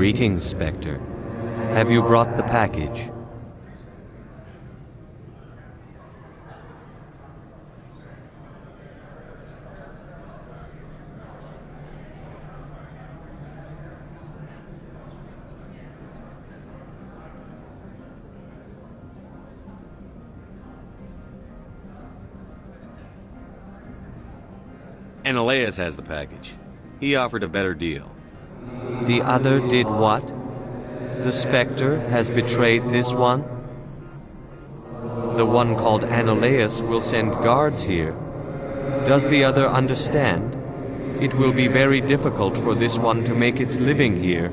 Greetings, Spectre. Have you brought the package? Ananias has the package. He offered a better deal. The other did what? The Spectre has betrayed this one? The one called Ananias will send guards here. Does the other understand? It will be very difficult for this one to make its living here.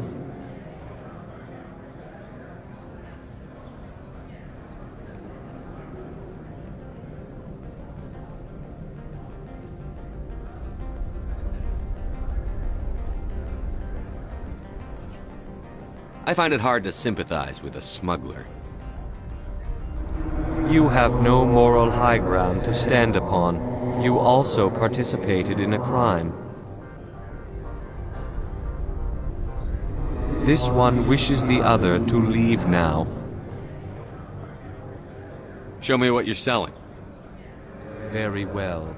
I find it hard to sympathize with a smuggler. You have no moral high ground to stand upon. You also participated in a crime. This one wishes the other to leave now. Show me what you're selling. Very well.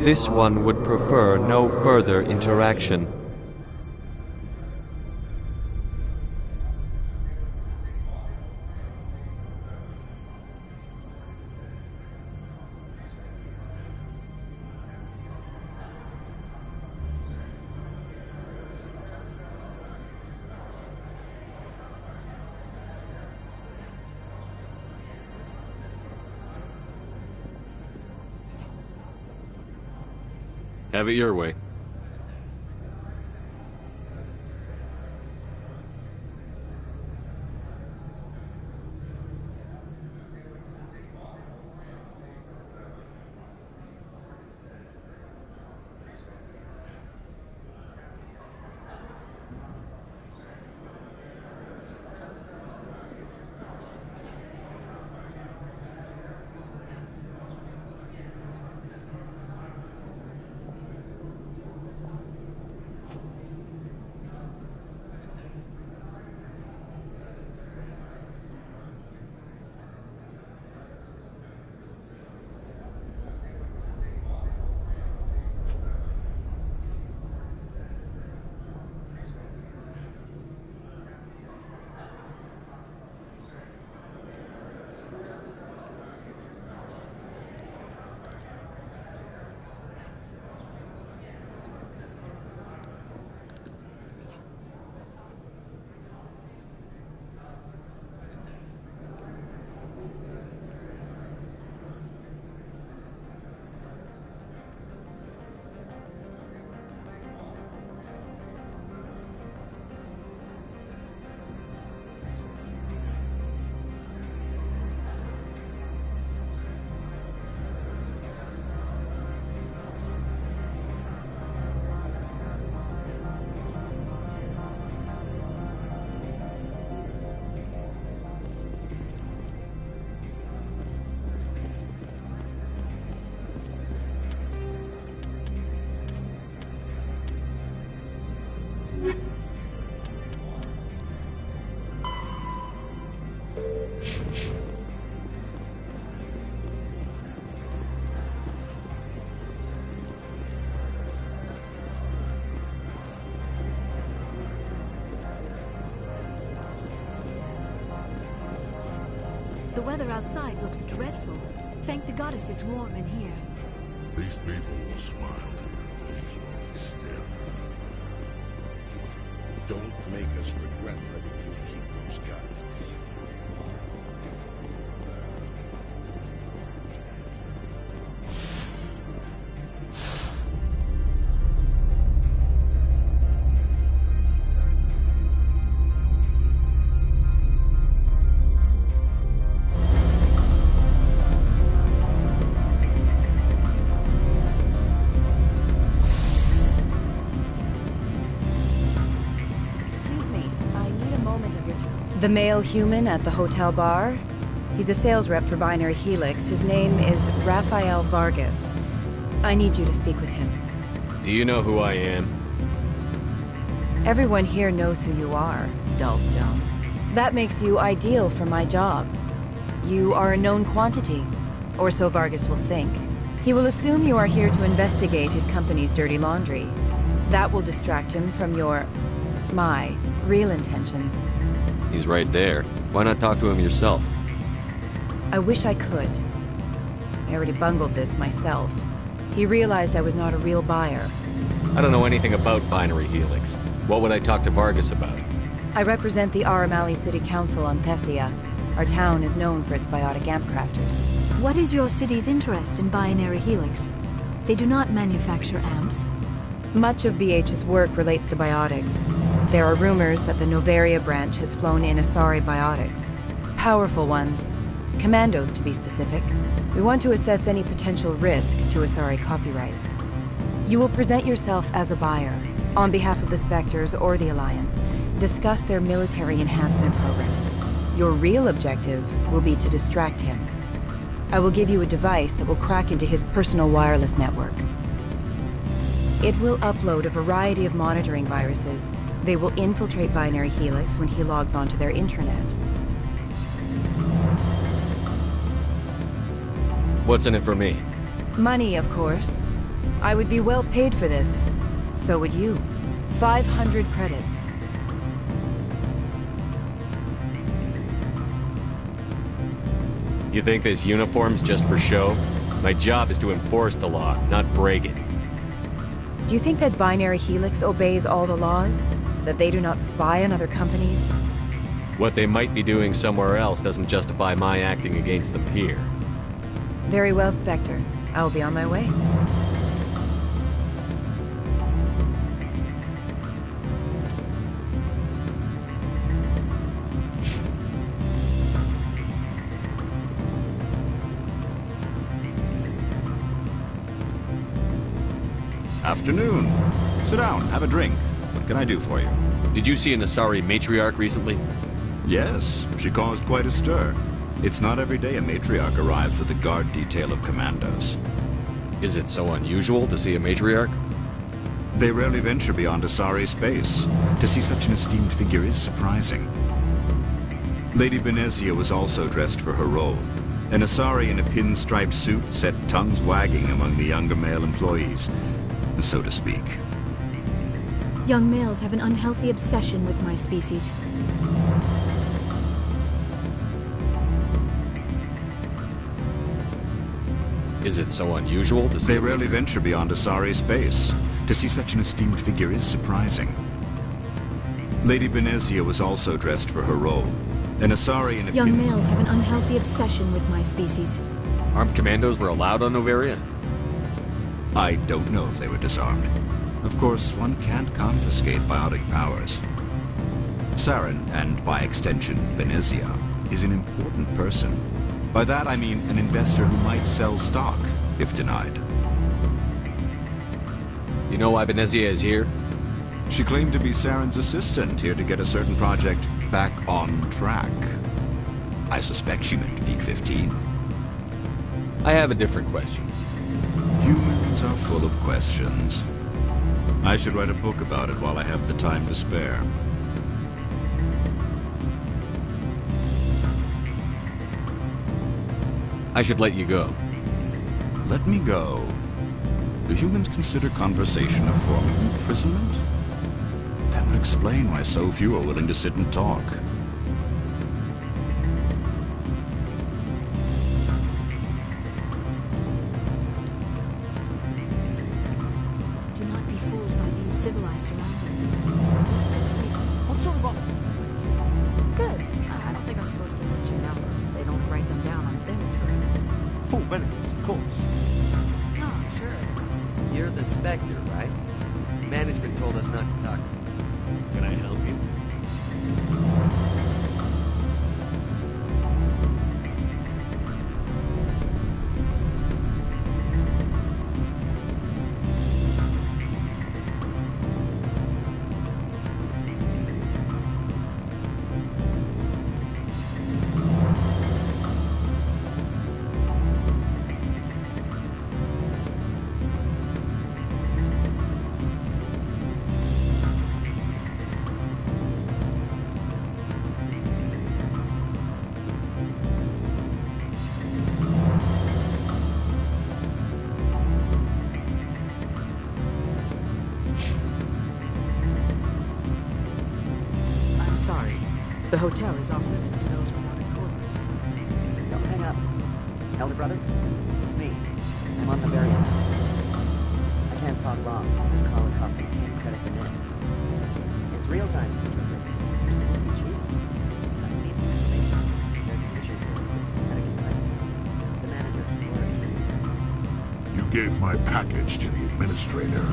This one would prefer no further interaction. Have it your way. The weather outside looks dreadful. Thank the goddess it's warm in here. These people will smile to your face when you stare. Don't make us regret letting you keep those guns. The male human at the hotel bar? He's a sales rep for Binary Helix. His name is Rafael Vargas. I need you to speak with him. Do you know who I am? Everyone here knows who you are, Dullstone. That makes you ideal for my job. You are a known quantity, or so Vargas will think. He will assume you are here to investigate his company's dirty laundry. That will distract him from my real intentions. He's right there. Why not talk to him yourself? I wish I could. I already bungled this myself. He realized I was not a real buyer. I don't know anything about Binary Helix. What would I talk to Vargas about? I represent the Aramali City Council on Thessia. Our town is known for its biotic amp crafters. What is your city's interest in Binary Helix? They do not manufacture amps. Much of BH's work relates to biotics. There are rumors that the Noveria branch has flown in Asari biotics. Powerful ones. Commandos, to be specific. We want to assess any potential risk to Asari copyrights. You will present yourself as a buyer, on behalf of the Spectres or the Alliance. Discuss their military enhancement programs. Your real objective will be to distract him. I will give you a device that will crack into his personal wireless network. It will upload a variety of monitoring viruses. They will infiltrate Binary Helix when he logs onto their intranet. What's in it for me? Money, of course. I would be well paid for this. So would you. 500 credits. You think this uniform's just for show? My job is to enforce the law, not break it. Do you think that Binary Helix obeys all the laws? That they do not spy on other companies? What they might be doing somewhere else doesn't justify my acting against them here. Very well, Spectre. I will be on my way. Afternoon. Sit down, have a drink. What can I do for you? Did you see an Asari matriarch recently? Yes, she caused quite a stir. It's not every day a matriarch arrives with a guard detail of commandos. Is it so unusual to see a matriarch? They rarely venture beyond Asari space. To see such an esteemed figure is surprising. Lady Benezia was also dressed for her role. An Asari in a pinstriped suit set tongues wagging among the younger male employees, so to speak. Young males have an unhealthy obsession with my species. Is it so unusual to see... They rarely venture beyond Asari space. To see such an esteemed figure is surprising. Lady Benezia was also dressed for her role. An Asari in a Young males have an unhealthy obsession with my species. Armed commandos were allowed on Noveria? I don't know if they were disarmed. Of course, one can't confiscate biotic powers. Saren, and by extension, Benezia, is an important person. By that I mean an investor who might sell stock, if denied. You know why Benezia is here? She claimed to be Saren's assistant, here to get a certain project back on track. I suspect she meant Peak 15. I have a different question. Humans are full of questions. I should write a book about it while I have the time to spare. I should let you go. Let me go. Do humans consider conversation a form of imprisonment? That would explain why so few are willing to sit and talk. civilized surroundings. This is a place. What sort of offer? Good. I don't think I'm supposed to mention numbers. They don't write them down on thin string. Full benefits, of course. Oh, sure. You're the Spectre, right? Management told us not to talk. Can I help you? I'm sorry. The hotel is off limits to those without a corporate. Don't hang up. Elder brother, it's me. I'm on Bavaria now. I can't talk long. This call is costing 10 credits a minute. It's real time, Trooper. It won't be cheap. I need some information. There's an issue here with synthetic insights. The manager, Laura Key. You gave my package to the administrator.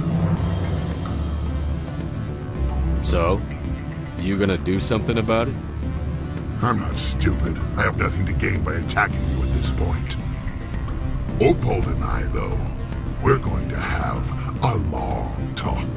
So? You gonna do something about it? I'm not stupid. I have nothing to gain by attacking you at this point. Opold and I, though, we're going to have a long talk.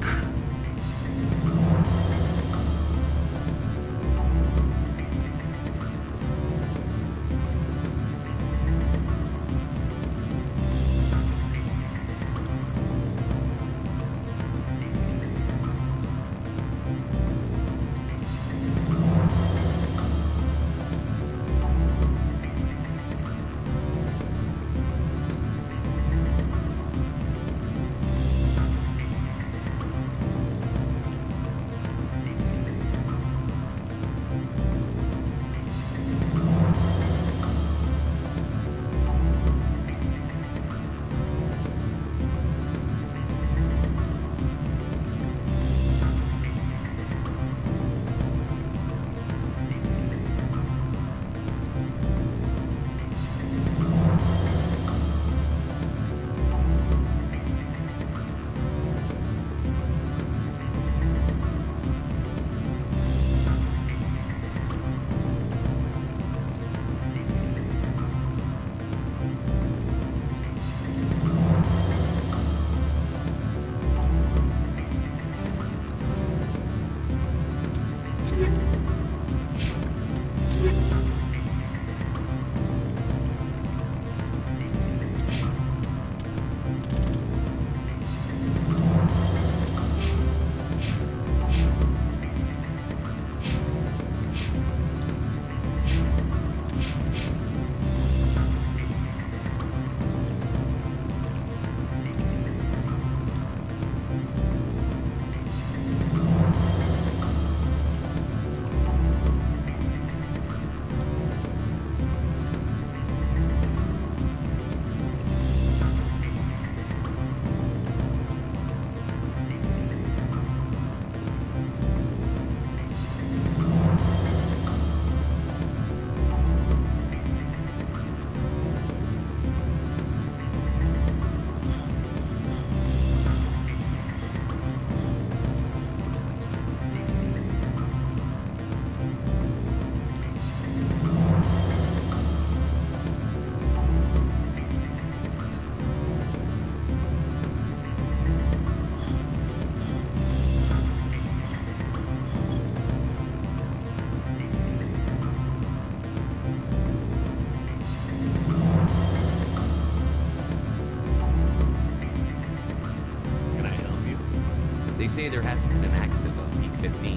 They say there hasn't been an accident on Peak 15.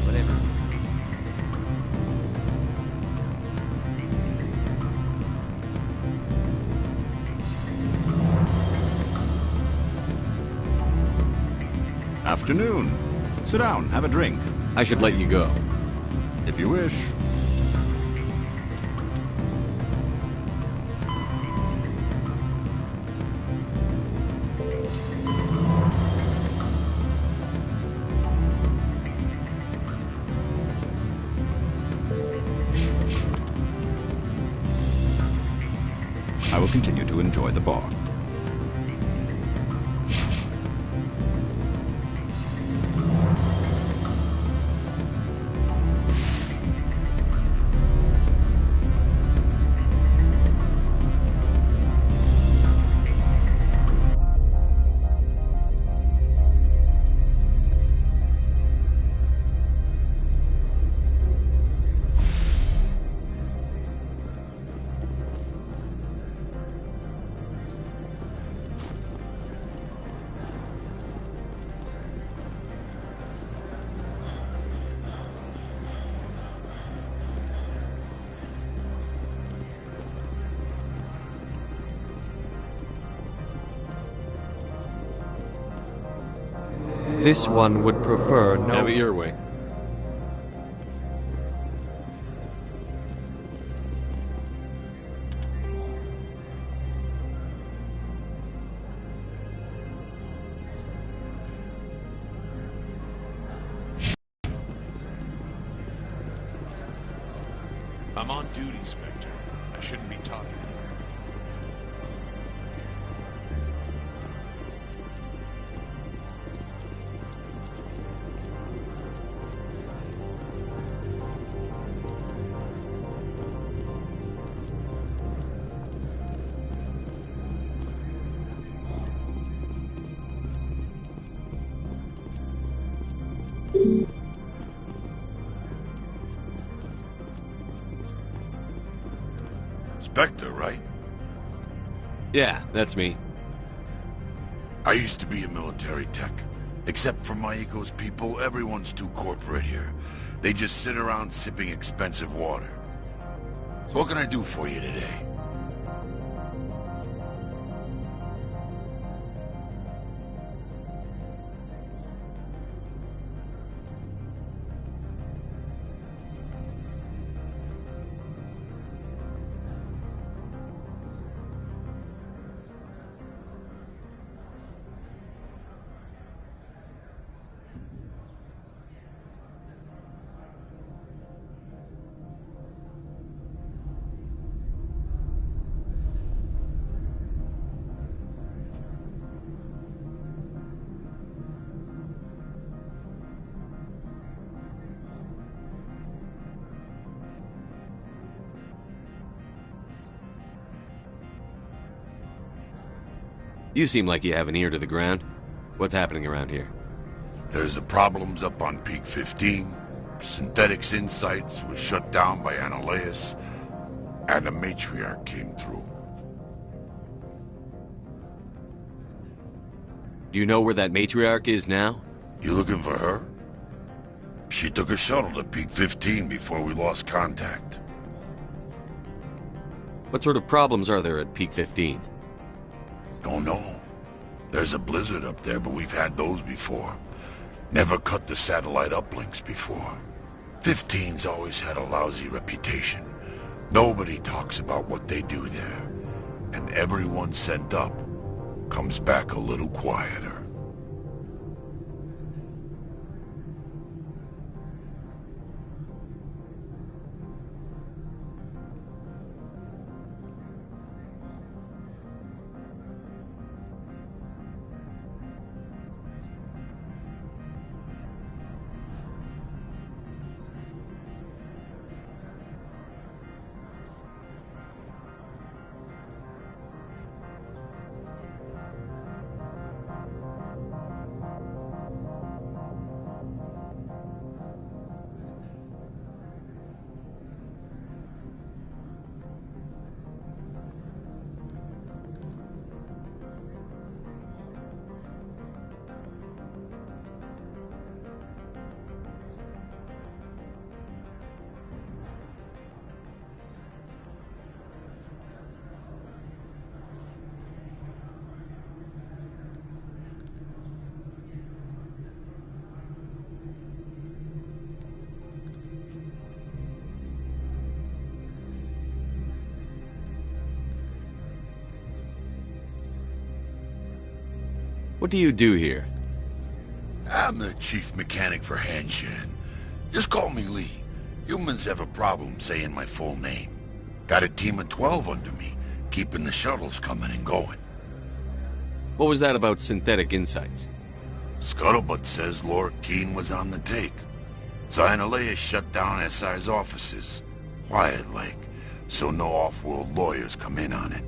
Whatever. Afternoon. Sit down, have a drink. I should let you go. If you wish. enjoy the bar. This one would prefer no... Have it your way. I'm on duty, Spectre. I shouldn't be talking. Spectre, right? Yeah, that's me. I used to be a military tech. Except for Maiko's people, everyone's too corporate here. They just sit around sipping expensive water. So what can I do for you today? You seem like you have an ear to the ground. What's happening around here? There's the problems up on Peak 15. Synthetics Insights was shut down by Anoleus. And the Matriarch came through. Do you know where that Matriarch is now? You looking for her? She took a shuttle to Peak 15 before we lost contact. What sort of problems are there at Peak 15? Don't know. There's a blizzard up there, but we've had those before. Never cut the satellite uplinks before. 15's always had a lousy reputation. Nobody talks about what they do there. And everyone sent up comes back a little quieter. What do you do here? I'm the chief mechanic for Hanshan. Just call me Lee. Humans have a problem saying my full name. Got a team of 12 under me. keeping the shuttles coming and going. What was that about synthetic insights? Scuttlebutt says Lord Keene was on the take. Xynoleia shut down SI's offices, quiet-like, so no off-world lawyers come in on it.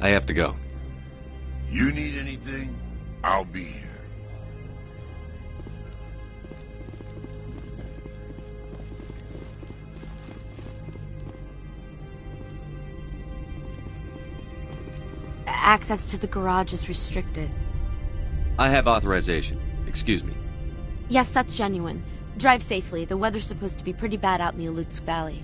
I have to go. You need anything? I'll be here. Access to the garage is restricted. I have authorization. Excuse me. Yes, that's genuine. Drive safely. The weather's supposed to be pretty bad out in the Alutsk Valley.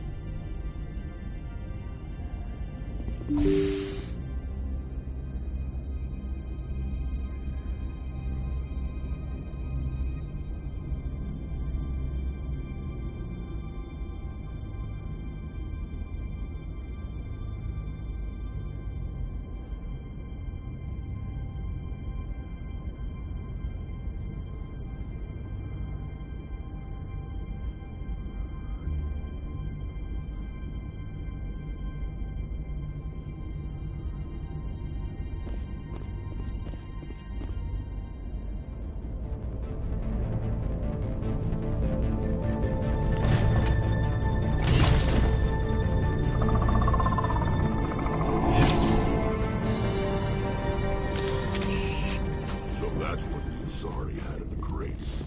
So that's what the Asari had in the crates.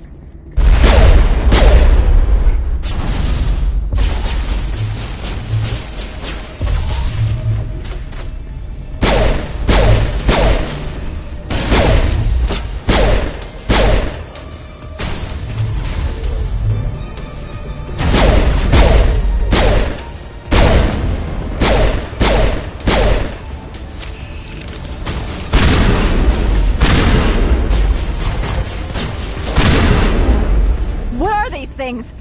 Things.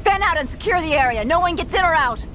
Fan out and secure the area. No one gets in or out.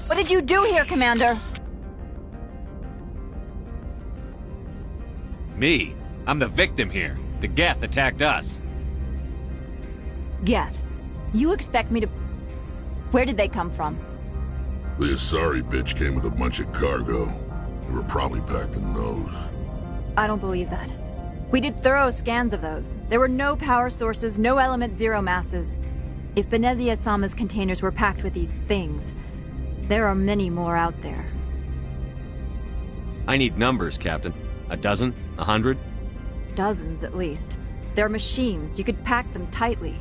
What did you do here, Commander? Me? I'm the victim here. The Geth attacked us. Geth. You expect me to... Where did they come from? The Asari bitch came with a bunch of cargo. They were probably packed in those. I don't believe that. We did thorough scans of those. There were no power sources, no element zero masses. If Benezia Sama's containers were packed with these things, there are many more out there. I need numbers, Captain. A dozen? 100? Dozens, at least. They're machines. You could pack them tightly.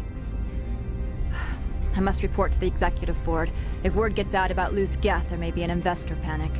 I must report to the executive board. If word gets out about loose Geth, there may be an investor panic.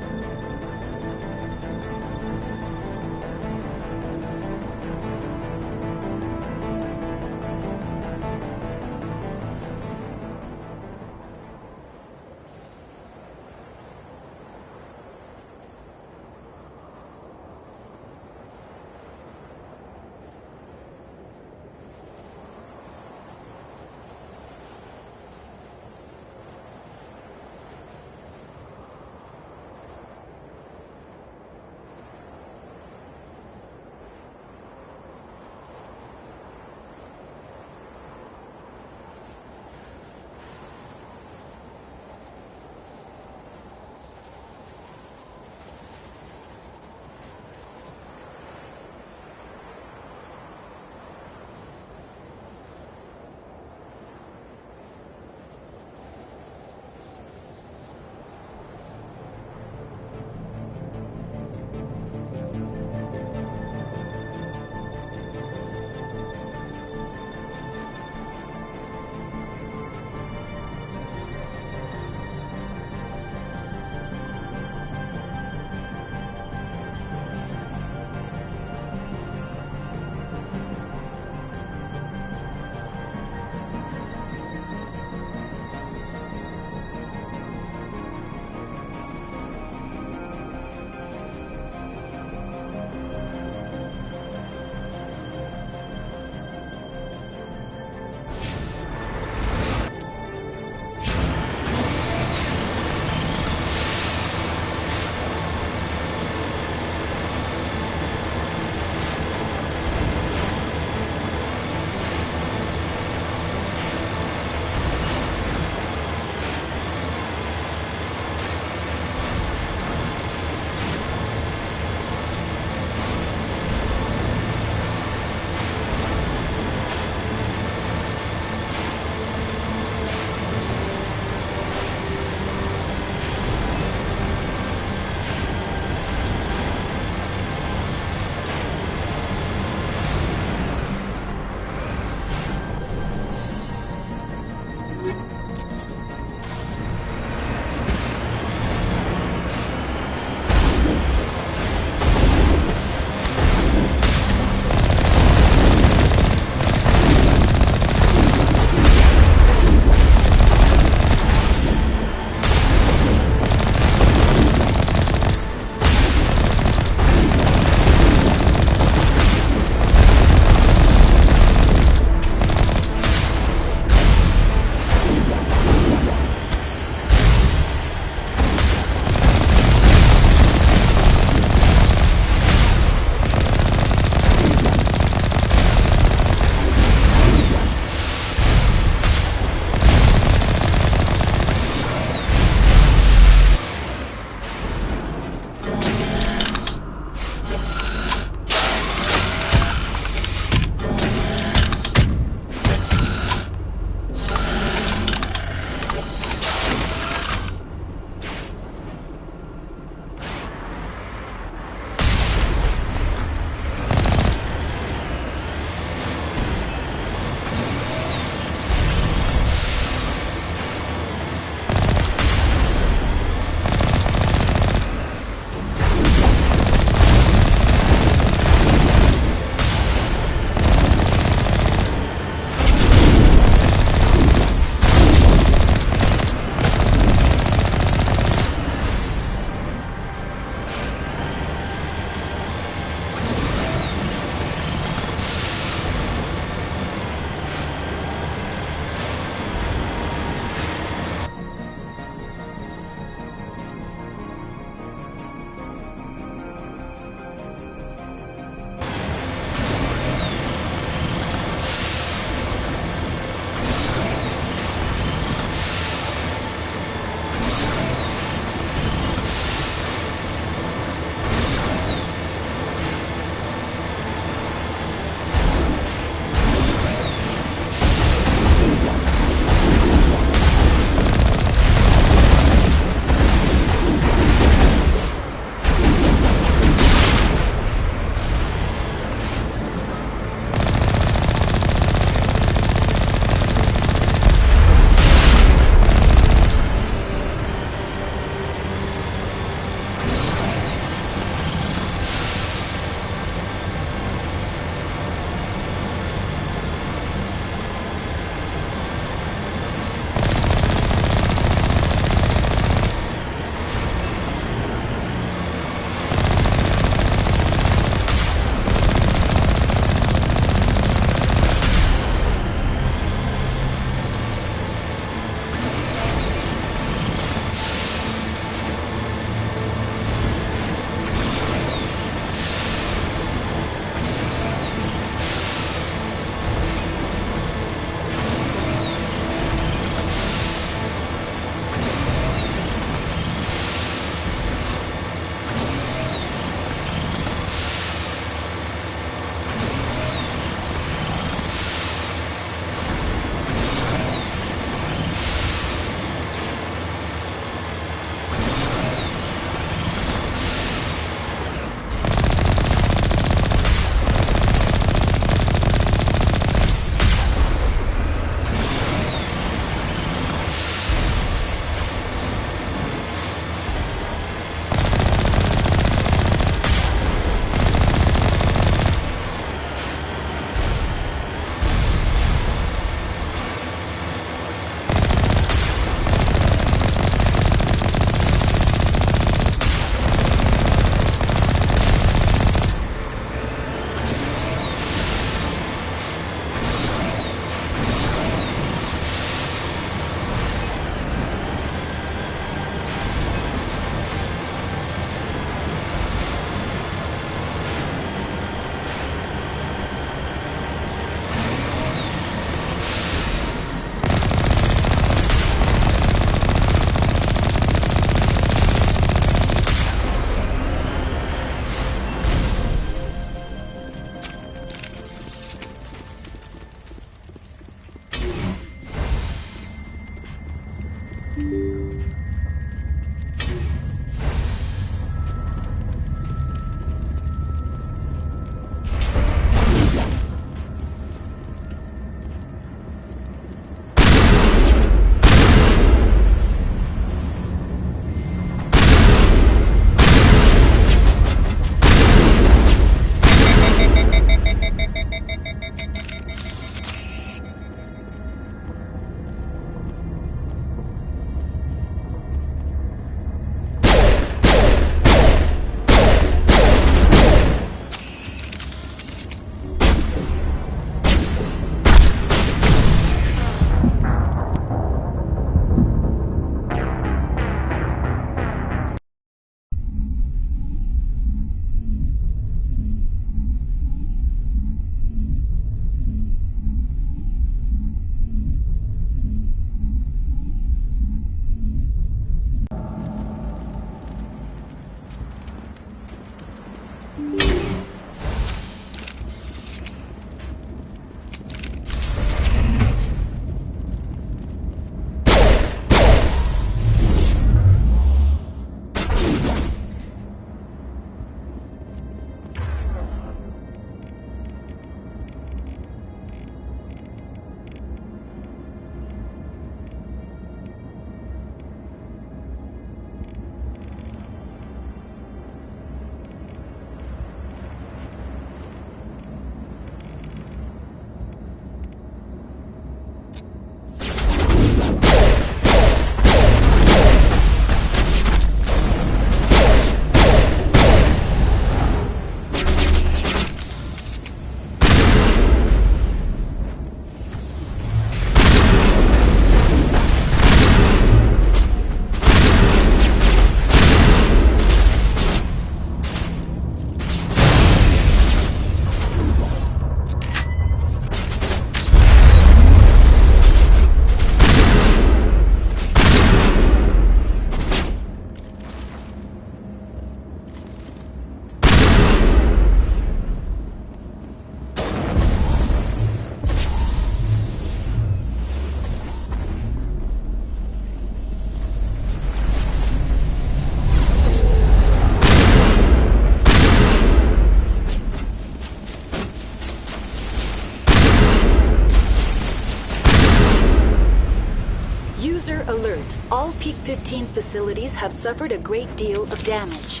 Alert. All Peak 15 facilities have suffered a great deal of damage.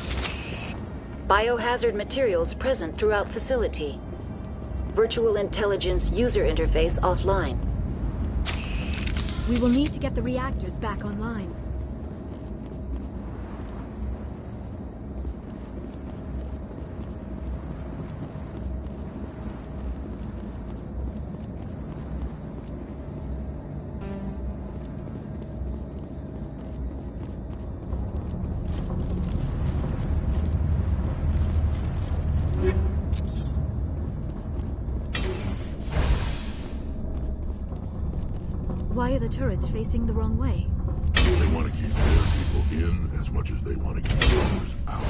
Biohazard materials present throughout facility. Virtual intelligence user interface offline. We will need to get the reactors back online. Why are the turrets facing the wrong way? They want to keep their people in as much as they want to keep others out.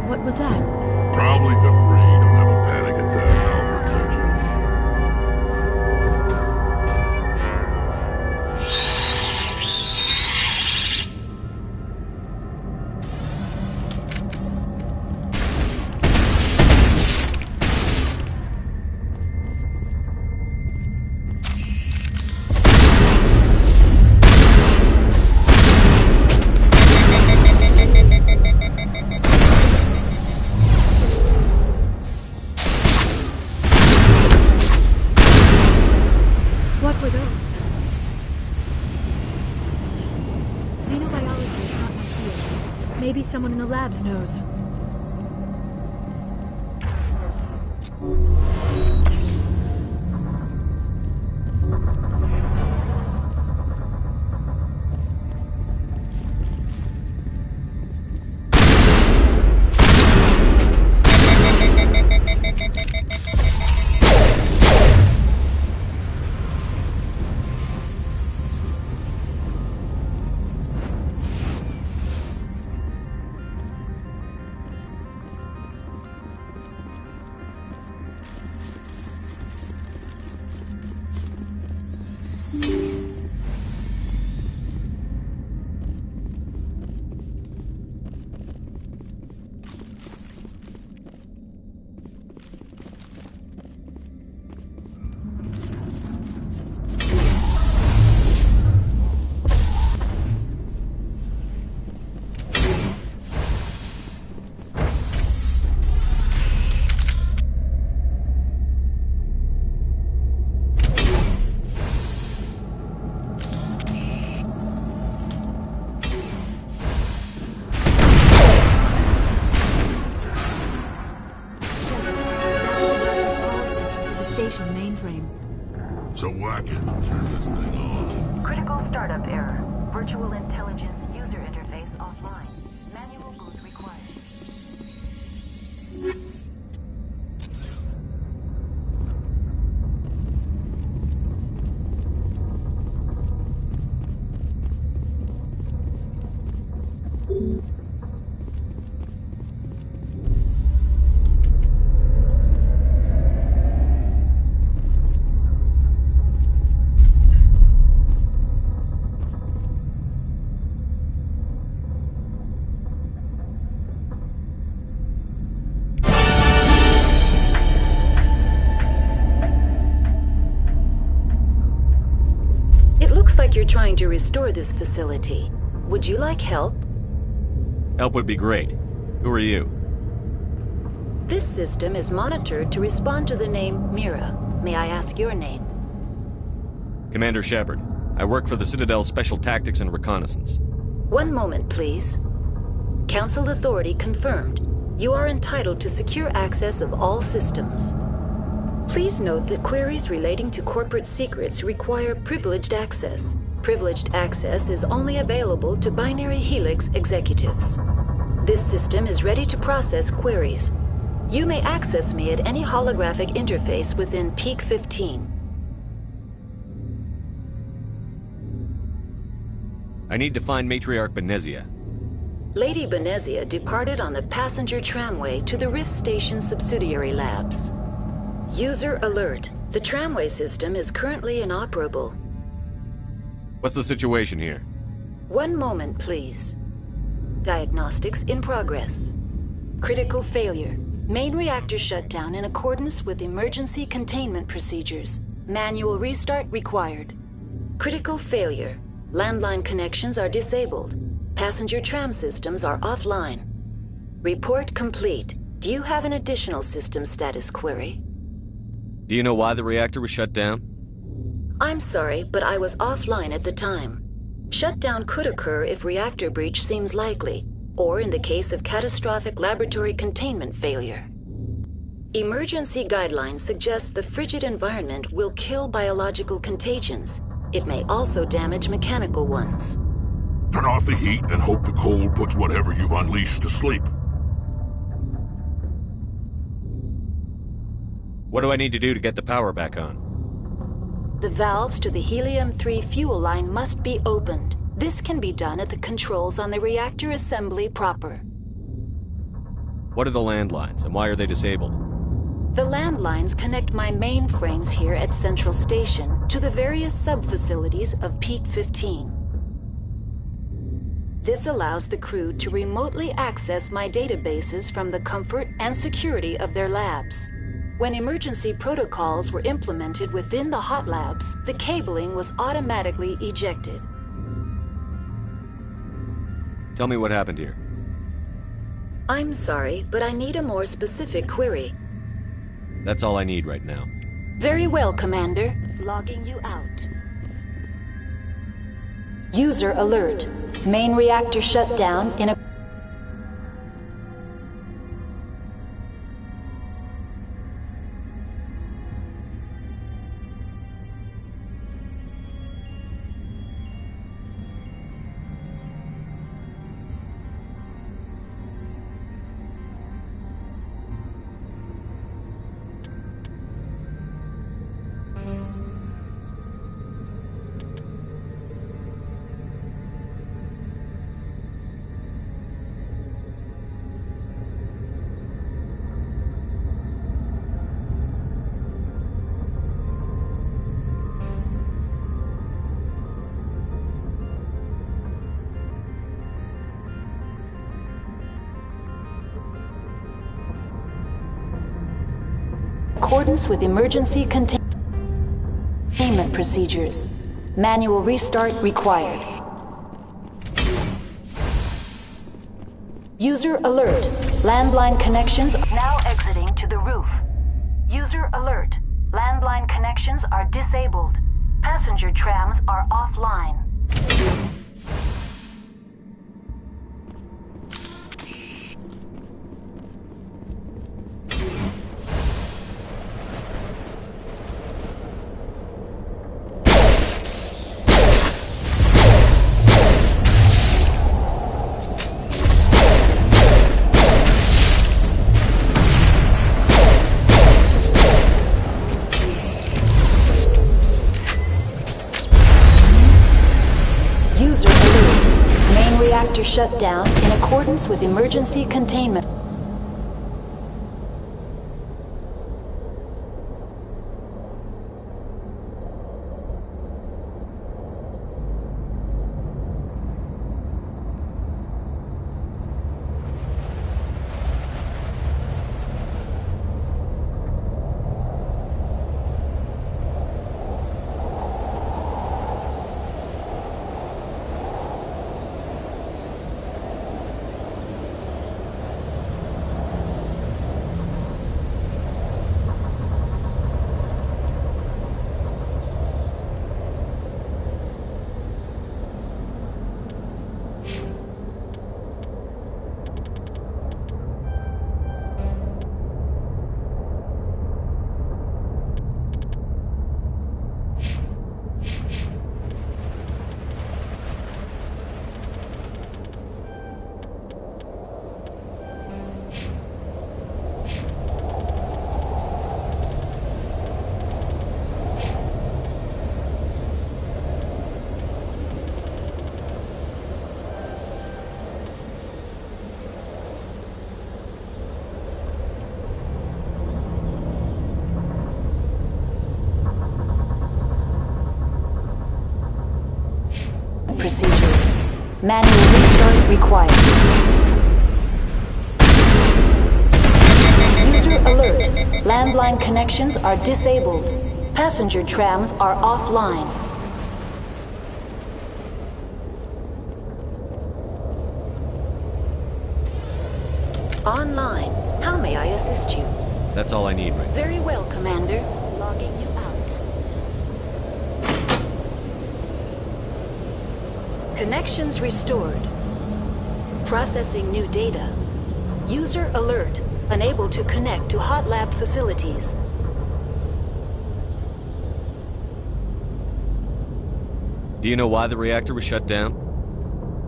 What was that? Probably debris. Don't have a panic attack. I'll protect you. What were those? Xenobiology is not my field. Maybe someone in the labs knows. Station mainframe. So whack it. Turn this thing on. Critical startup error. Virtual intelligence user interface offline. Manual boot required. Looks like you're trying to restore this facility. Would you like help? Help would be great. Who are you? This system is monitored to respond to the name Mira. May I ask your name? Commander Shepard. I work for the Citadel Special Tactics and Reconnaissance. One moment, please. Council authority confirmed. You are entitled to secure access of all systems. Please note that queries relating to corporate secrets require privileged access. Privileged access is only available to Binary Helix executives. This system is ready to process queries. You may access me at any holographic interface within Peak 15. I need to find Matriarch Benezia. Lady Benezia departed on the passenger tramway to the Rift Station subsidiary labs. User alert. The tramway system is currently inoperable. What's the situation here? One moment, please. Diagnostics in progress. Critical failure. Main reactor shut down in accordance with emergency containment procedures. Manual restart required. Critical failure. Landline connections are disabled. Passenger tram systems are offline. Report complete. Do you have an additional system status query? Do you know why the reactor was shut down? I'm sorry, but I was offline at the time. Shutdown could occur if reactor breach seems likely, or in the case of catastrophic laboratory containment failure. Emergency guidelines suggest the frigid environment will kill biological contagions. It may also damage mechanical ones. Turn off the heat and hope the cold puts whatever you've unleashed to sleep. What do I need to do to get the power back on? The valves to the Helium-3 fuel line must be opened. This can be done at the controls on the reactor assembly proper. What are the landlines, and why are they disabled? The landlines connect my mainframes here at Central Station to the various sub-facilities of Peak 15. This allows the crew to remotely access my databases from the comfort and security of their labs. When emergency protocols were implemented within the hot labs, the cabling was automatically ejected. Tell me what happened here. I'm sorry, but I need a more specific query. That's all I need right now. Very well, Commander. Logging you out. User alert. Main reactor shut down in a... accordance with emergency containment procedures. Manual restart required. User alert. Landline connections now exiting to the roof. User alert. Landline connections are disabled. Passenger trams are offline. Reactor shut down in accordance with emergency containment. procedures. Manual restart required. User alert. Landline connections are disabled. Passenger trams are offline. Online. How may I assist you? That's all I need right now. Very well, Commander. Logging you out. Connections restored. Processing new data. User alert. Unable to connect to hot lab facilities. Do you know why the reactor was shut down?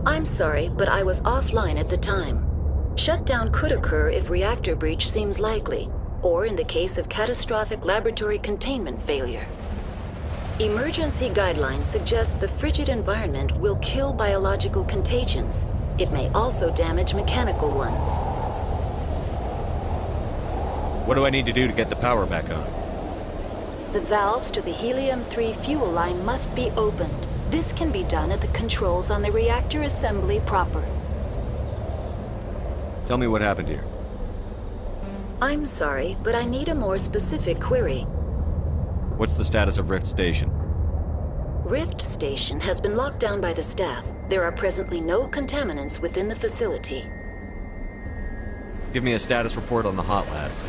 I'm sorry, but I was offline at the time. Shutdown could occur if reactor breach seems likely, or in the case of catastrophic laboratory containment failure. Emergency guidelines suggest the frigid environment will kill biological contagions. It may also damage mechanical ones. What do I need to do to get the power back on? The valves to the helium-3 fuel line must be opened. This can be done at the controls on the reactor assembly proper. Tell me what happened here. I'm sorry, but I need a more specific query. What's the status of Rift Station? Rift Station has been locked down by the staff. There are presently no contaminants within the facility. Give me a status report on the hot labs.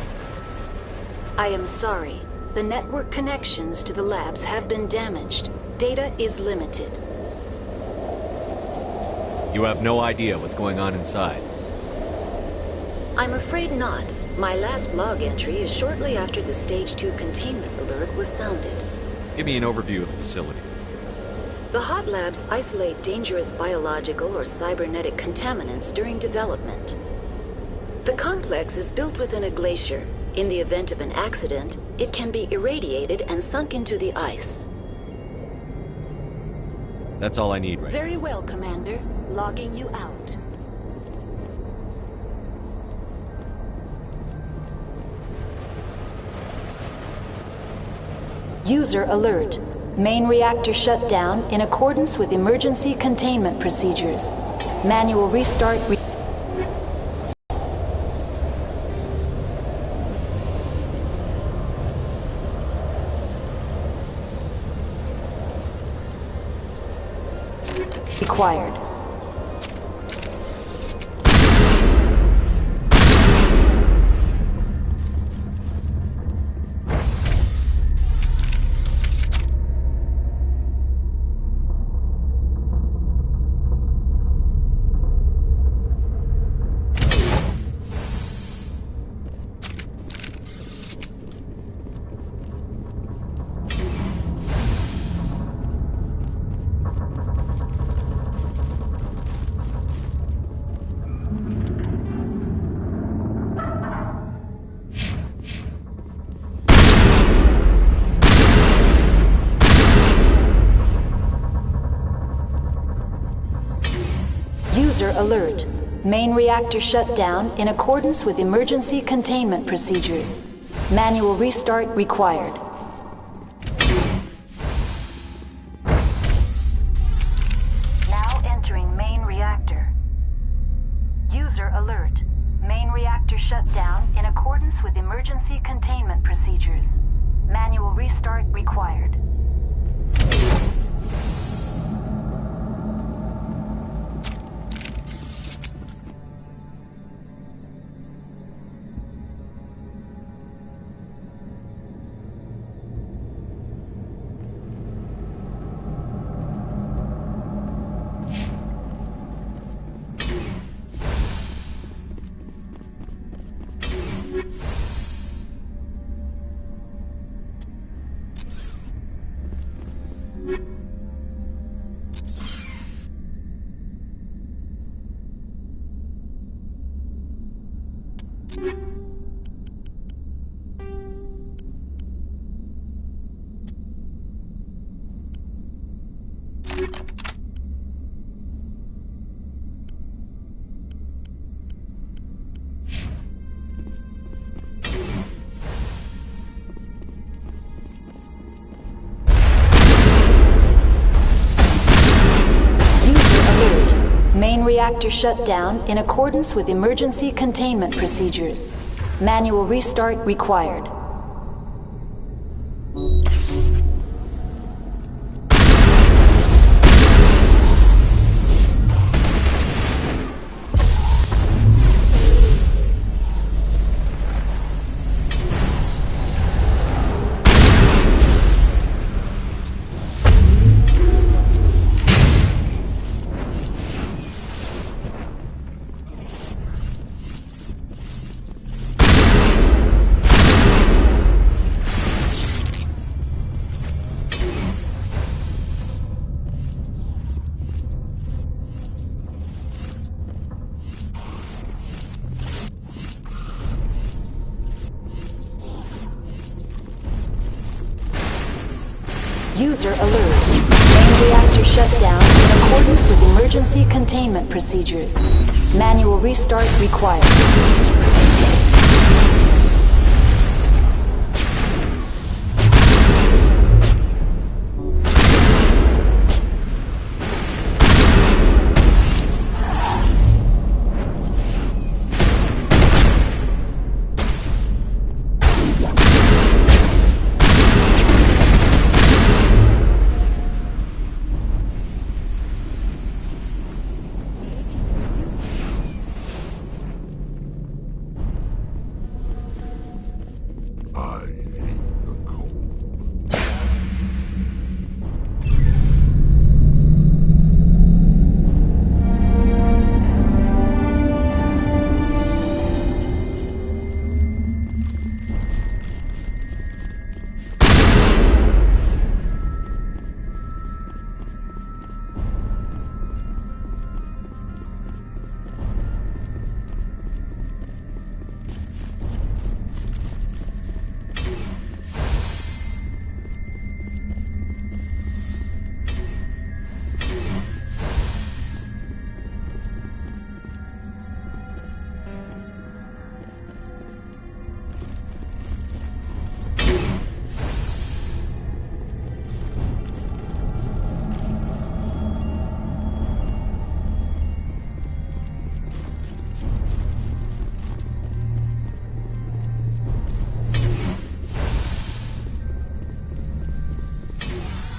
I am sorry. The network connections to the labs have been damaged. Data is limited. You have no idea what's going on inside. I'm afraid not. My last log entry is shortly after the Stage 2 containment alert was sounded. Give me an overview of the facility. The hot labs isolate dangerous biological or cybernetic contaminants during development. The complex is built within a glacier. In the event of an accident, it can be irradiated and sunk into the ice. That's all I need right now. Very well, Commander. Logging you out. User alert. Main reactor shut down in accordance with emergency containment procedures. Manual restart required. User alert. Main reactor shut down in accordance with emergency containment procedures. Manual restart required. Now entering main reactor. User alert. Main reactor shut down in accordance with emergency containment procedures. Manual restart required. Main reactor shut down in accordance with emergency containment procedures. Manual restart required. User alert. Main reactor shut down in accordance with emergency containment procedures. Manual restart required.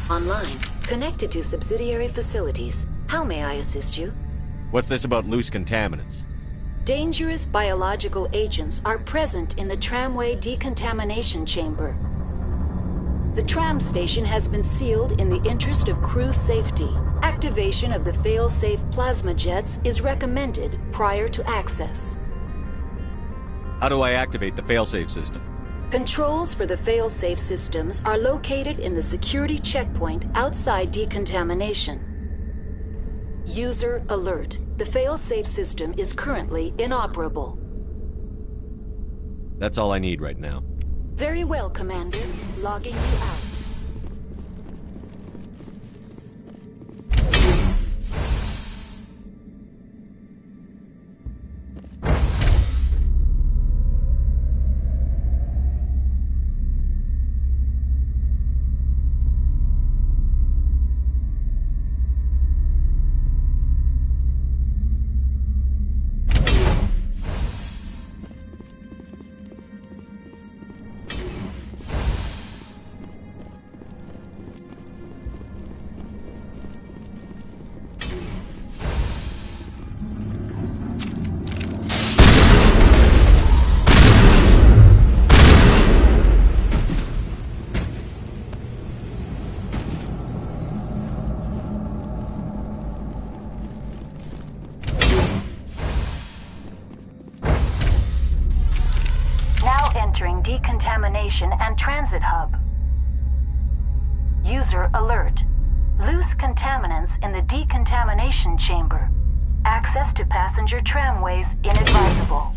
Online. Connected to subsidiary facilities. How may I assist you? What's this about loose contaminants? Dangerous biological agents are present in the tramway decontamination chamber. The tram station has been sealed in the interest of crew safety. Activation of the fail-safe plasma jets is recommended prior to access. How do I activate the failsafe system? Controls for the fail-safe systems are located in the security checkpoint outside decontamination. User alert. The fail-safe system is currently inoperable. That's all I need right now. Very well, Commander. Logging you out. Entering decontamination and transit hub. User alert. Loose contaminants in the decontamination chamber. Access to passenger tramways inadvisable.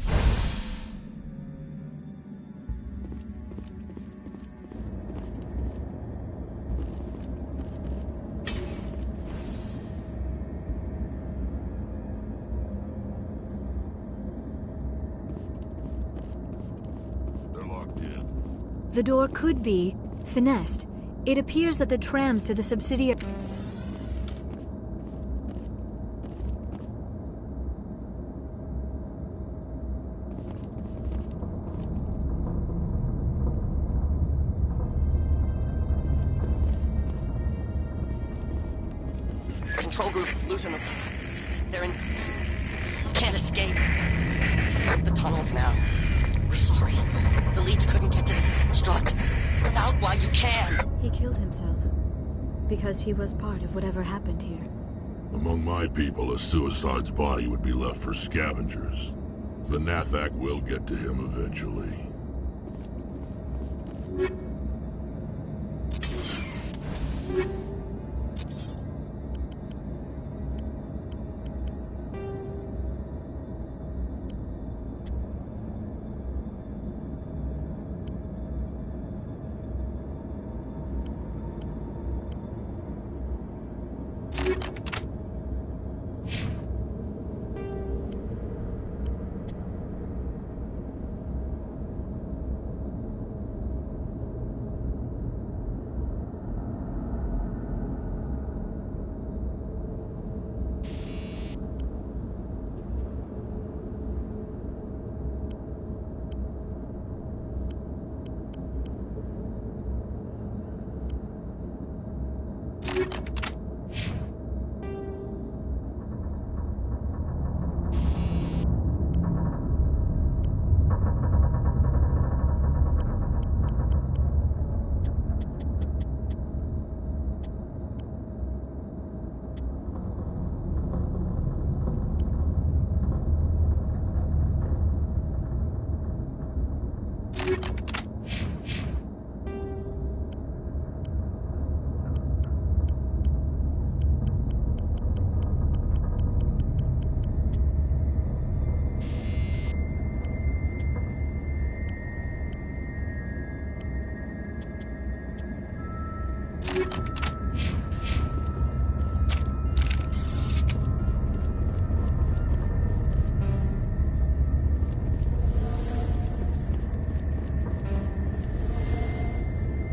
The door could be finessed. It appears that the trams to the subsidiary... control group losing them. They're in... Can't escape. The tunnels now. We're sorry. The leads couldn't get to the struck. Get out while you can. He killed himself. Because he was part of whatever happened here. Among my people, a suicide's body would be left for scavengers. The Nathak will get to him eventually.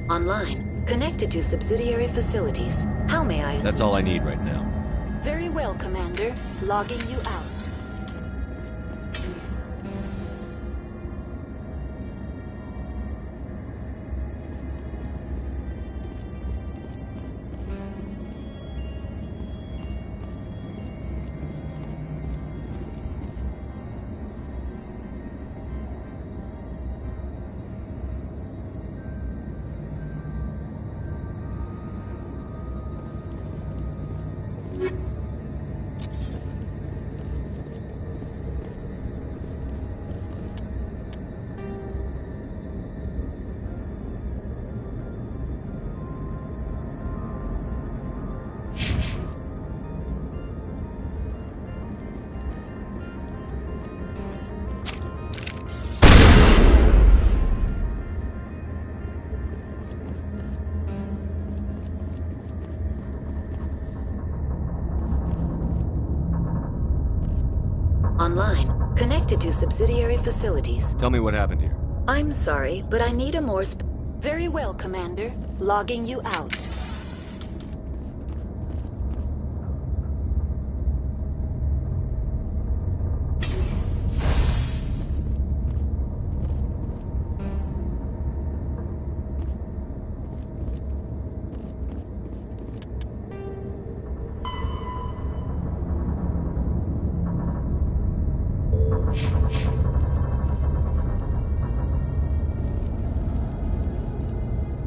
Online, connected to subsidiary facilities. How may I assist? That's all I need right now. Very well, Commander. Logging you out. Online, connected to subsidiary facilities. Tell me what happened here. I'm sorry, but I need a more Very well, Commander. Logging you out.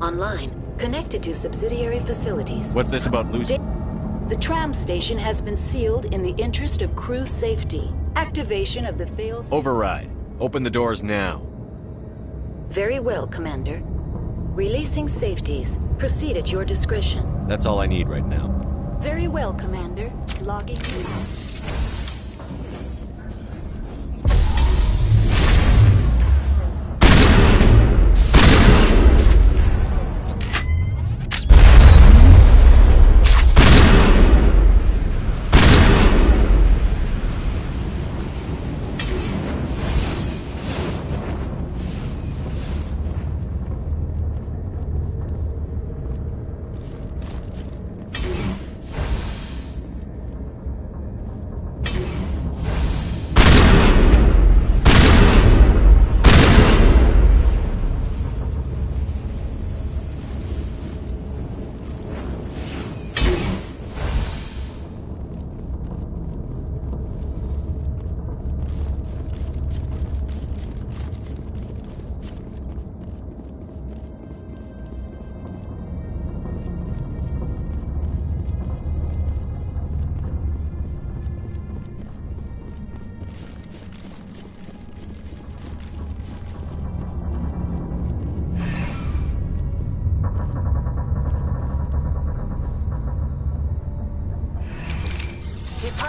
Online, connected to subsidiary facilities. What's this about losing? The tram station has been sealed in the interest of crew safety. Activation of the fail... Override. Open the doors now. Very well, Commander. Releasing safeties. Proceed at your discretion. That's all I need right now. Very well, Commander. Logging you out.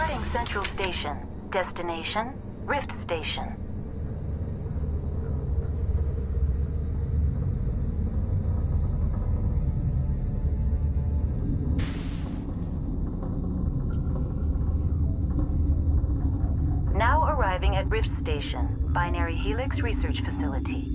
Departing Central Station. Destination, Rift Station. Now arriving at Rift Station, Binary Helix Research Facility.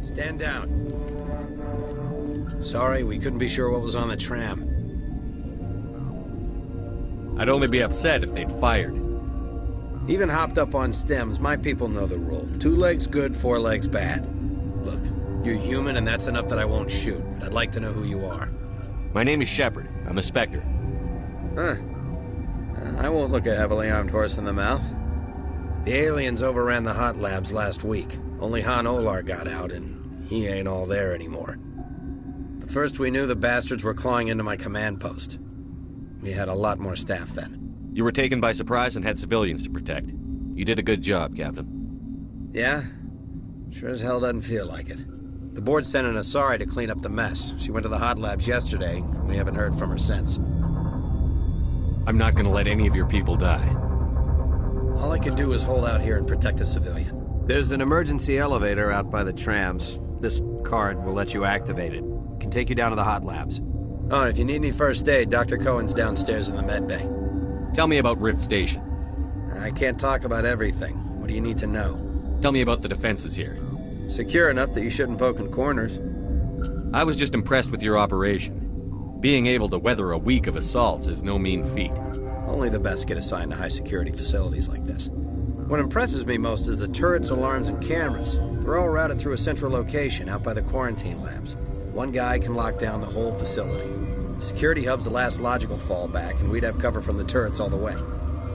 Stand down. Sorry, we couldn't be sure what was on the tram. I'd only be upset if they'd fired. Even hopped up on stems, my people know the rule. 2 legs good, 4 legs bad. Look, you're human and that's enough that I won't shoot, but I'd like to know who you are. My name is Shepard. I'm a Spectre. Huh. I won't look a heavily armed horse in the mouth. The aliens overran the hot labs last week. Only Han Olar got out, and he ain't all there anymore. The first we knew, the bastards were clawing into my command post. We had a lot more staff then. You were taken by surprise and had civilians to protect. You did a good job, Captain. Yeah? Sure as hell doesn't feel like it. The board sent an Asari to clean up the mess. She went to the hot labs yesterday. We haven't heard from her since. I'm not gonna let any of your people die. All I can do is hold out here and protect the civilian. There's an emergency elevator out by the trams. This card will let you activate it. Can take you down to the hot labs. Oh, and if you need any first aid, Dr. Cohen's downstairs in the med bay. Tell me about Rift Station. I can't talk about everything. What do you need to know? Tell me about the defenses here. Secure enough that you shouldn't poke in corners. I was just impressed with your operation. Being able to weather a week of assaults is no mean feat. Only the best get assigned to high-security facilities like this. What impresses me most is the turrets, alarms, and cameras. They're all routed through a central location out by the quarantine labs. One guy can lock down the whole facility. The security hub's the last logical fallback, and we'd have cover from the turrets all the way.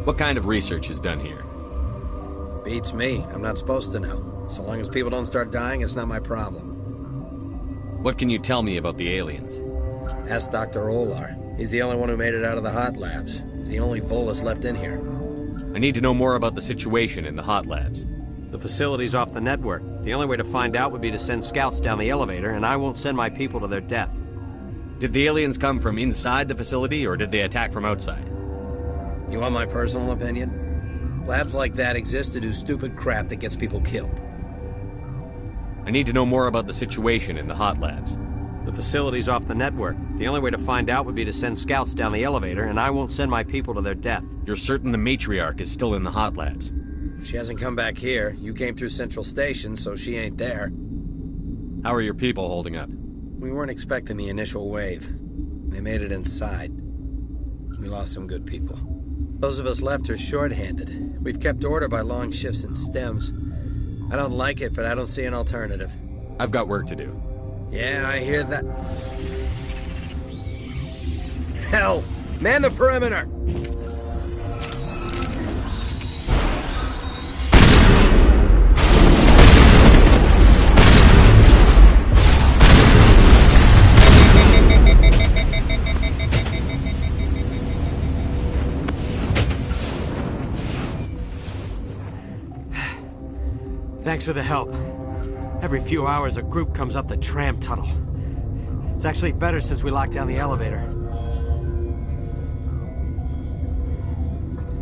What kind of research is done here? Beats me. I'm not supposed to know. So long as people don't start dying, it's not my problem. What can you tell me about the aliens? Ask Dr. Olar. He's the only one who made it out of the hot labs. He's the only Volus left in here. I need to know more about the situation in the hot labs. The facility's off the network. The only way to find out would be to send scouts down the elevator, and I won't send my people to their death. Did the aliens come from inside the facility, or did they attack from outside? You want my personal opinion? Labs like that exist to do stupid crap that gets people killed. I need to know more about the situation in the hot labs. The facility's off the network. The only way to find out would be to send scouts down the elevator, and I won't send my people to their death. You're certain the matriarch is still in the hot labs? She hasn't come back here. You came through Central Station, so she ain't there. How are your people holding up? We weren't expecting the initial wave. They made it inside. We lost some good people. Those of us left are short-handed. We've kept order by long shifts and stems. I don't like it, but I don't see an alternative. I've got work to do. Yeah, I hear that. Hell! Man the perimeter! Thanks for the help. Every few hours, a group comes up the tram tunnel. It's actually better since we locked down the elevator.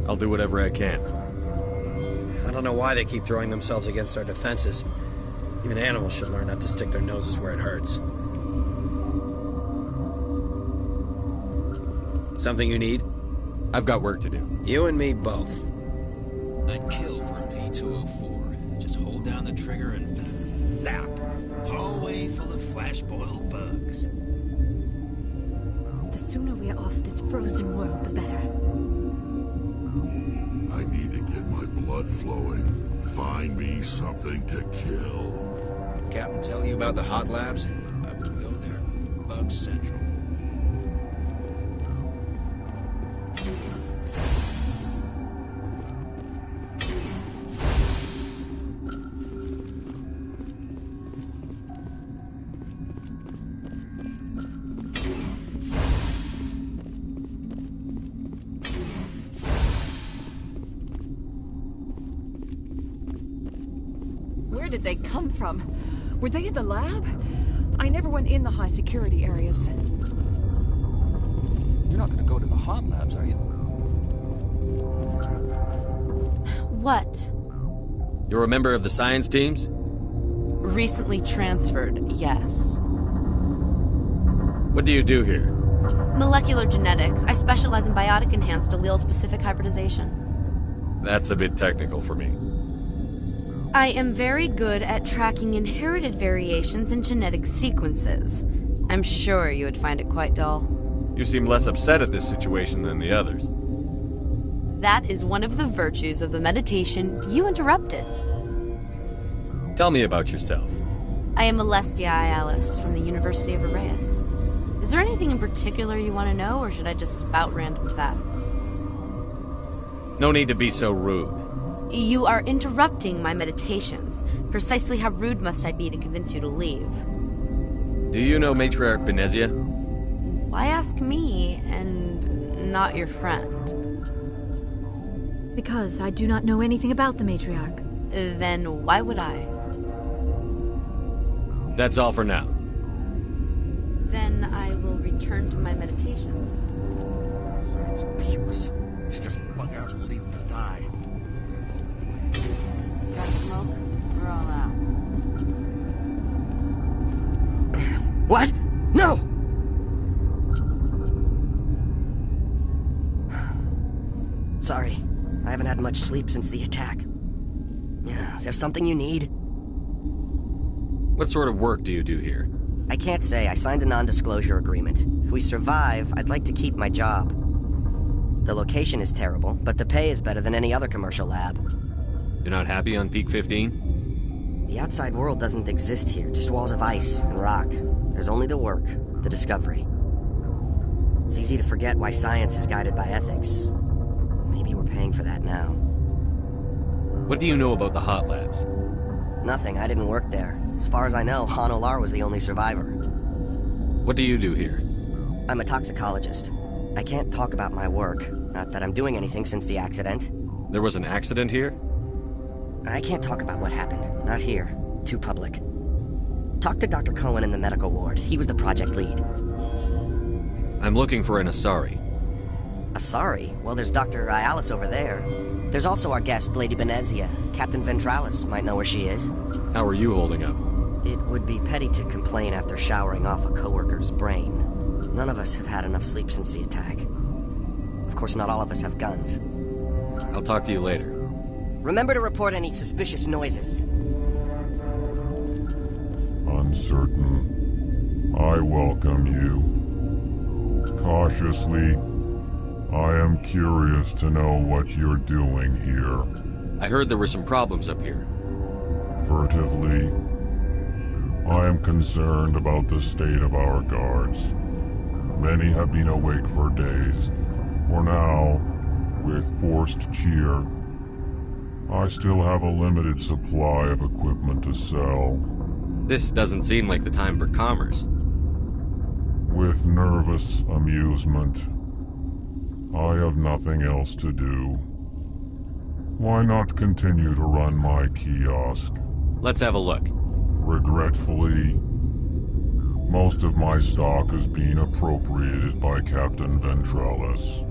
I'll do whatever I can. I don't know why they keep throwing themselves against our defenses. Even animals should learn not to stick their noses where it hurts. Something you need? I've got work to do. You and me both. I'd kill for a P-204. Just hold down the trigger and zap! Hallway full of flash-boiled bugs. The sooner we are off this frozen world, the better. I need to get my blood flowing. Find me something to kill. Captain tell you about the hot labs? I wouldn't go there. Bug Central. Where did they come from? Were they in the lab? I never went in the high security areas. You're not gonna go to the hot labs, are you? What? You're a member of the science teams? Recently transferred, yes. What do you do here? Molecular genetics. I specialize in biotic-enhanced allele-specific hybridization. That's a bit technical for me. I am very good at tracking inherited variations in genetic sequences. I'm sure you would find it quite dull. You seem less upset at this situation than the others. That is one of the virtues of the meditation you interrupted. Tell me about yourself. I am Alestia Ayalis from the University of Arrayas. Is there anything in particular you want to know, or should I just spout random facts? No need to be so rude. You are interrupting my meditations. Precisely how rude must I be to convince you to leave? Do you know Matriarch Benezia? Why ask me, and not your friend? Because I do not know anything about the Matriarch. Then why would I? That's all for now. Then I will return to my meditations. Science puce. She just bug out and leave to die. Got smoke? We're all out. What? No! Sorry. I haven't had much sleep since the attack. Is there something you need? What sort of work do you do here? I can't say. I signed a non-disclosure agreement. If we survive, I'd like to keep my job. The location is terrible, but the pay is better than any other commercial lab. You're not happy on Peak 15? The outside world doesn't exist here, just walls of ice and rock. There's only the work, the discovery. It's easy to forget why science is guided by ethics. Maybe we're paying for that now. What do you know about the hot labs? Nothing. I didn't work there. As far as I know, Han Olar was the only survivor. What do you do here? I'm a toxicologist. I can't talk about my work. Not that I'm doing anything since the accident. There was an accident here? I can't talk about what happened. Not here. Too public. Talk to Dr. Cohen in the medical ward. He was the project lead. I'm looking for an Asari. Asari? Well, there's Dr. Ayalis over there. There's also our guest, Lady Benezia. Captain Ventralis might know where she is. How are you holding up? It would be petty to complain after showering off a coworker's brain. None of us have had enough sleep since the attack. Of course, not all of us have guns. I'll talk to you later. Remember to report any suspicious noises. Uncertain. I welcome you. Cautiously, I am curious to know what you're doing here. I heard there were some problems up here. Furtively, I am concerned about the state of our guards. Many have been awake for days. For now, with forced cheer, I still have a limited supply of equipment to sell. This doesn't seem like the time for commerce. With nervous amusement, I have nothing else to do. Why not continue to run my kiosk? Let's have a look. Regretfully, most of my stock is being appropriated by Captain Ventralis.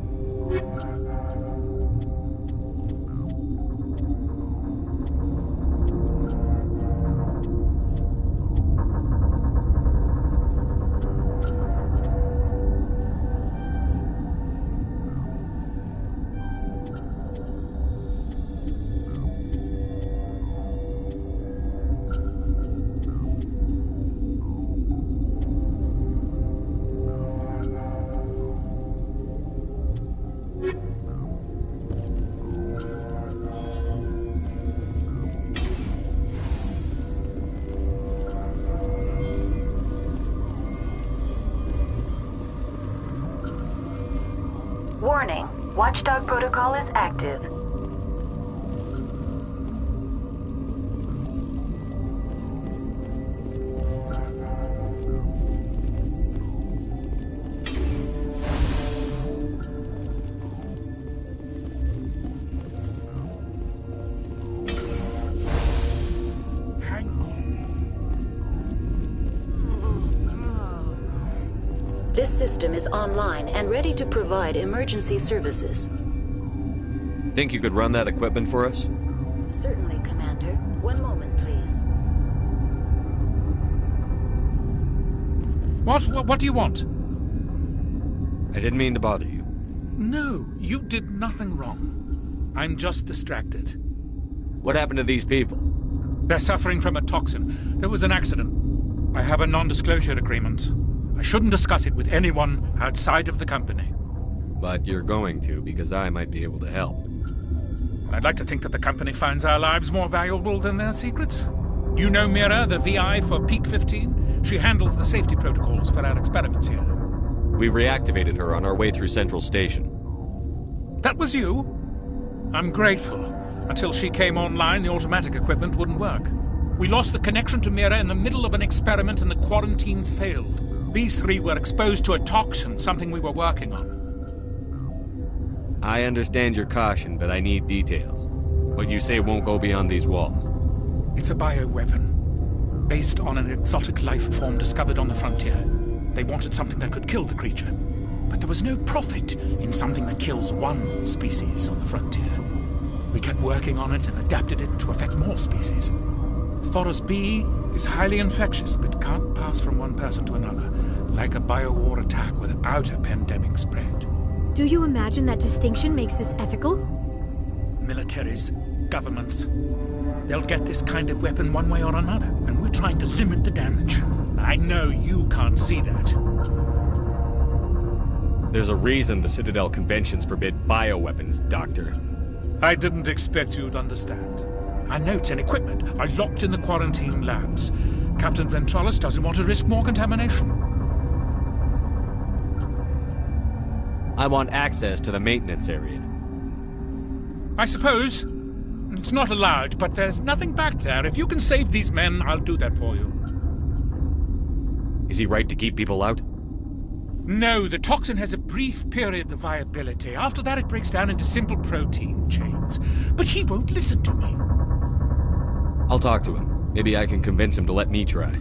Watchdog protocol is active. This system is online and ready to provide emergency services. Think you could run that equipment for us? Certainly, Commander. One moment, please. What do you want? I didn't mean to bother you. No, you did nothing wrong. I'm just distracted. What happened to these people? They're suffering from a toxin. There was an accident. I have a non-disclosure agreement. I shouldn't discuss it with anyone outside of the company. But you're going to, because I might be able to help. I'd like to think that the company finds our lives more valuable than their secrets. You know Mira, the VI for Peak 15? She handles the safety protocols for our experiments here. We reactivated her on our way through Central Station. That was you? I'm grateful. Until she came online, the automatic equipment wouldn't work. We lost the connection to Mira in the middle of an experiment and the quarantine failed. These three were exposed to a toxin, something we were working on. I understand your caution, but I need details. What you say won't go beyond these walls. It's a bioweapon, based on an exotic life form discovered on the frontier. They wanted something that could kill the creature. But there was no profit in something that kills one species on the frontier. We kept working on it and adapted it to affect more species. Thoros B is highly infectious, but can't pass from one person to another, like a biowar attack without a pandemic spread. Do you imagine that distinction makes this ethical? Militaries, governments, they'll get this kind of weapon one way or another, and we're trying to limit the damage. I know you can't see that. There's a reason the Citadel conventions forbid bioweapons, Doctor. I didn't expect you'd understand. Our notes and equipment are locked in the quarantine labs. Captain Ventralis doesn't want to risk more contamination. I want access to the maintenance area. I suppose. It's not allowed, but there's nothing back there. If you can save these men, I'll do that for you. Is he right to keep people out? No, the toxin has a brief period of viability. After that, it breaks down into simple protein chains. But he won't listen to me. I'll talk to him. Maybe I can convince him to let me try.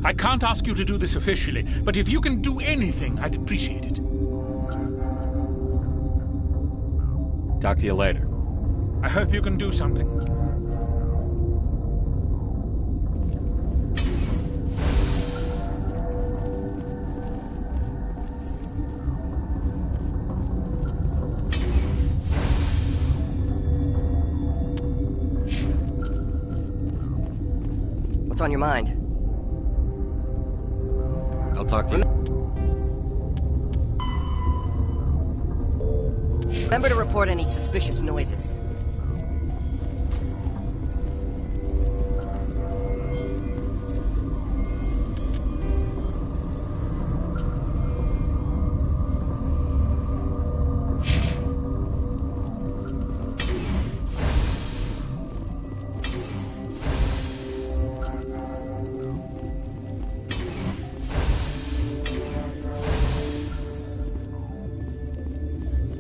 I can't ask you to do this officially, but if you can do anything, I'd appreciate it. Talk to you later. I hope you can do something. What's on your mind? I'll talk to you. Remember to report any suspicious noises.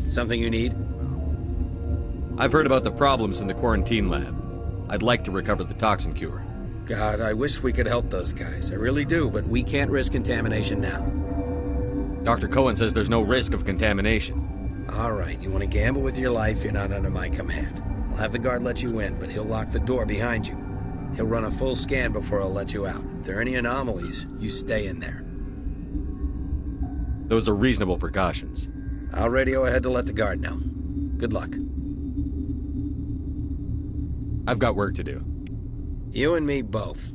Something you need? I've heard about the problems in the quarantine lab. I'd like to recover the toxin cure. God, I wish we could help those guys. I really do, but we can't risk contamination now. Dr. Cohen says there's no risk of contamination. All right, you want to gamble with your life, you're not under my command. I'll have the guard let you in, but he'll lock the door behind you. He'll run a full scan before he'll let you out. If there are any anomalies, you stay in there. Those are reasonable precautions. I'll radio ahead to let the guard know. Good luck. I've got work to do. You and me both.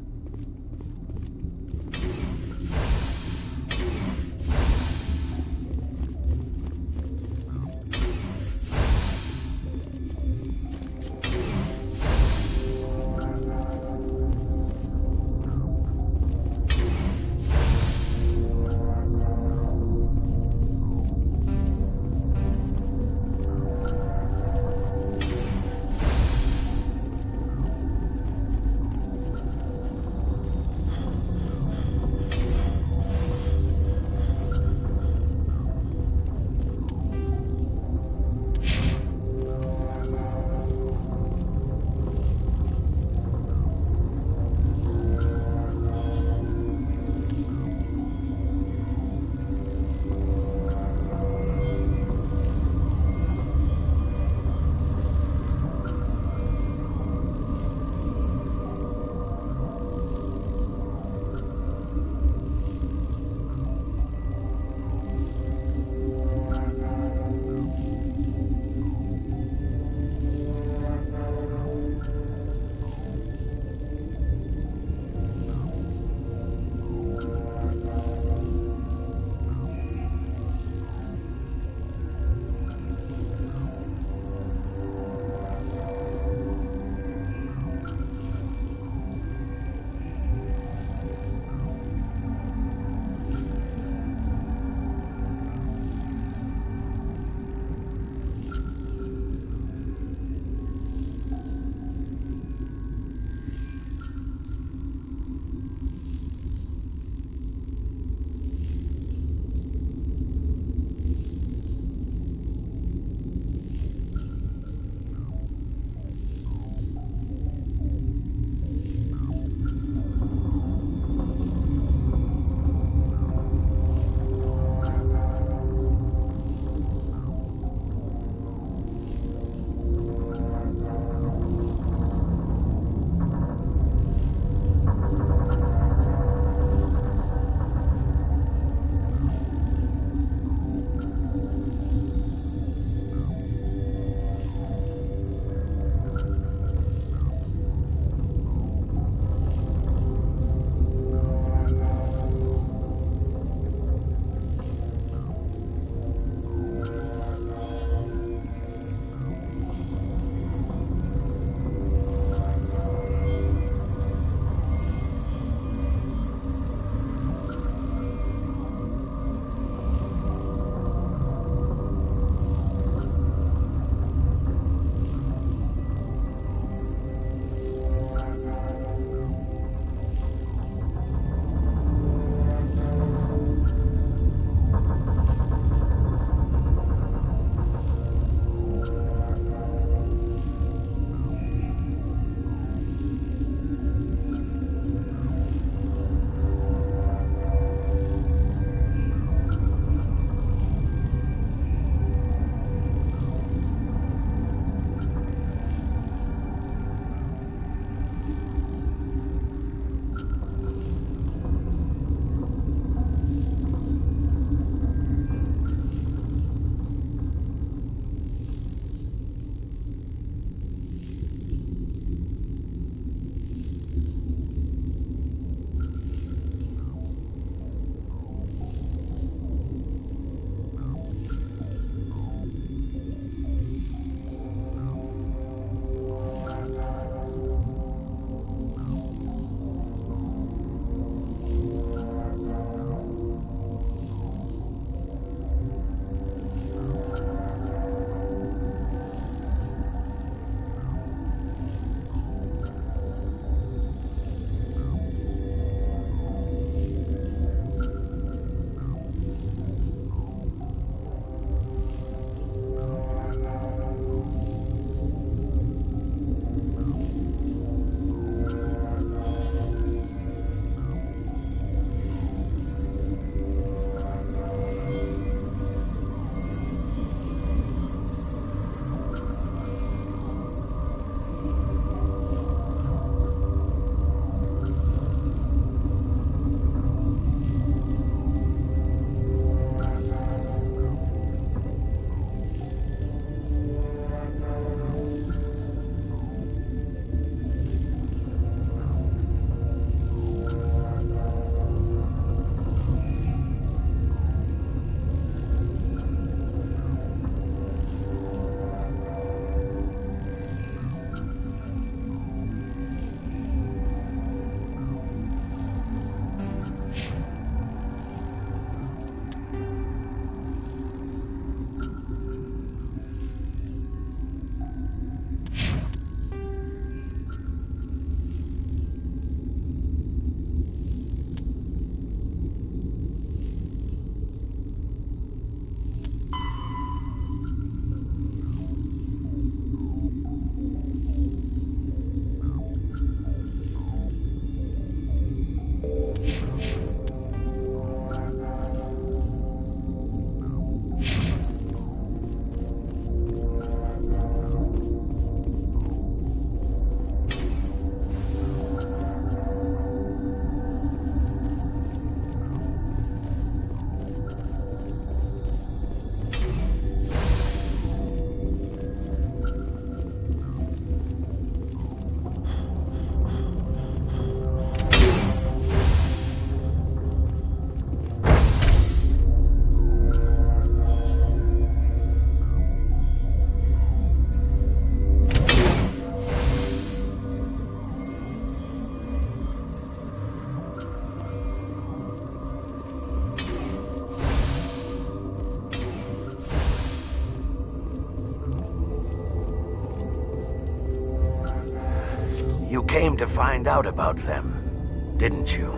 You came to find out about them, didn't you?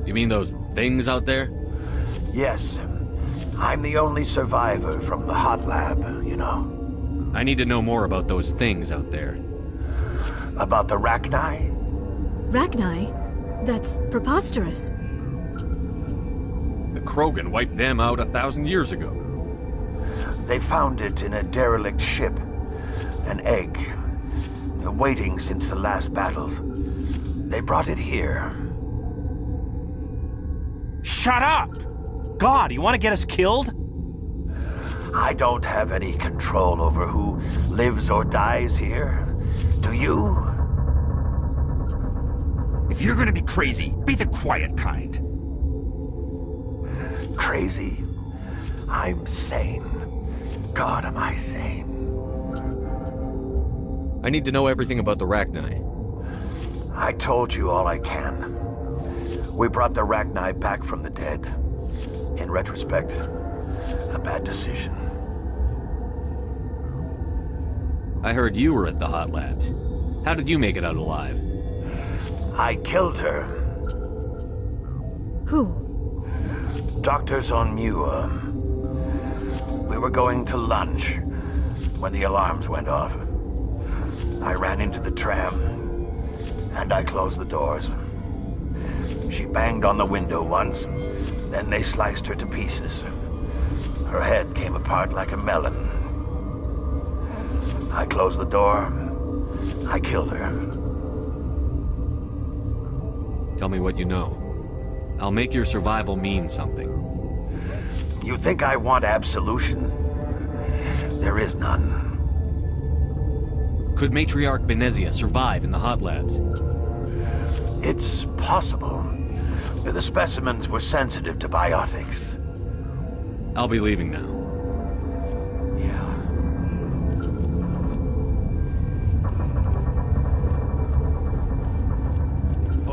You mean those things out there? Yes. I'm the only survivor from the hot lab, you know. I need to know more about those things out there. About the Rachni? Rachni? That's preposterous. The Krogan wiped them out 1,000 years ago. They found it in a derelict ship. An egg. Waiting since the last battles. They brought it here. Shut up! God, you want to get us killed? I don't have any control over who lives or dies here. Do you? If you're gonna be crazy, be the quiet kind. Crazy? I'm sane. God, am I sane. I need to know everything about the Rachni. I told you all I can. We brought the Rachni back from the dead. In retrospect, a bad decision. I heard you were at the hot labs. How did you make it out alive? I killed her. Who? Doctors on Muir. We were going to lunch when the alarms went off. I ran into the tram, and I closed the doors. She banged on the window once, then they sliced her to pieces. Her head came apart like a melon. I closed the door. I killed her. Tell me what you know. I'll make your survival mean something. You think I want absolution? There is none. Could Matriarch Benezia survive in the hot labs? It's possible. The specimens were sensitive to biotics. I'll be leaving now.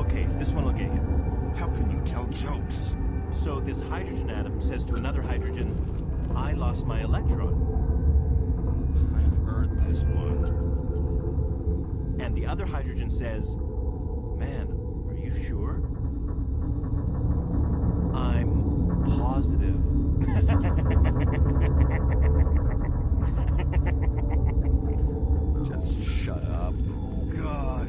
Okay, this one will get you. How can you tell jokes? So this hydrogen atom says to another hydrogen, I lost my electron. I've heard this one. And the other hydrogen says, man, are you sure? I'm positive. Just shut up. God.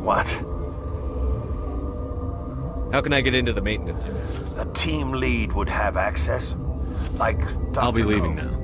What? How can I get into the maintenance unit? A team lead would have access? Like Dr. I'll be leaving now.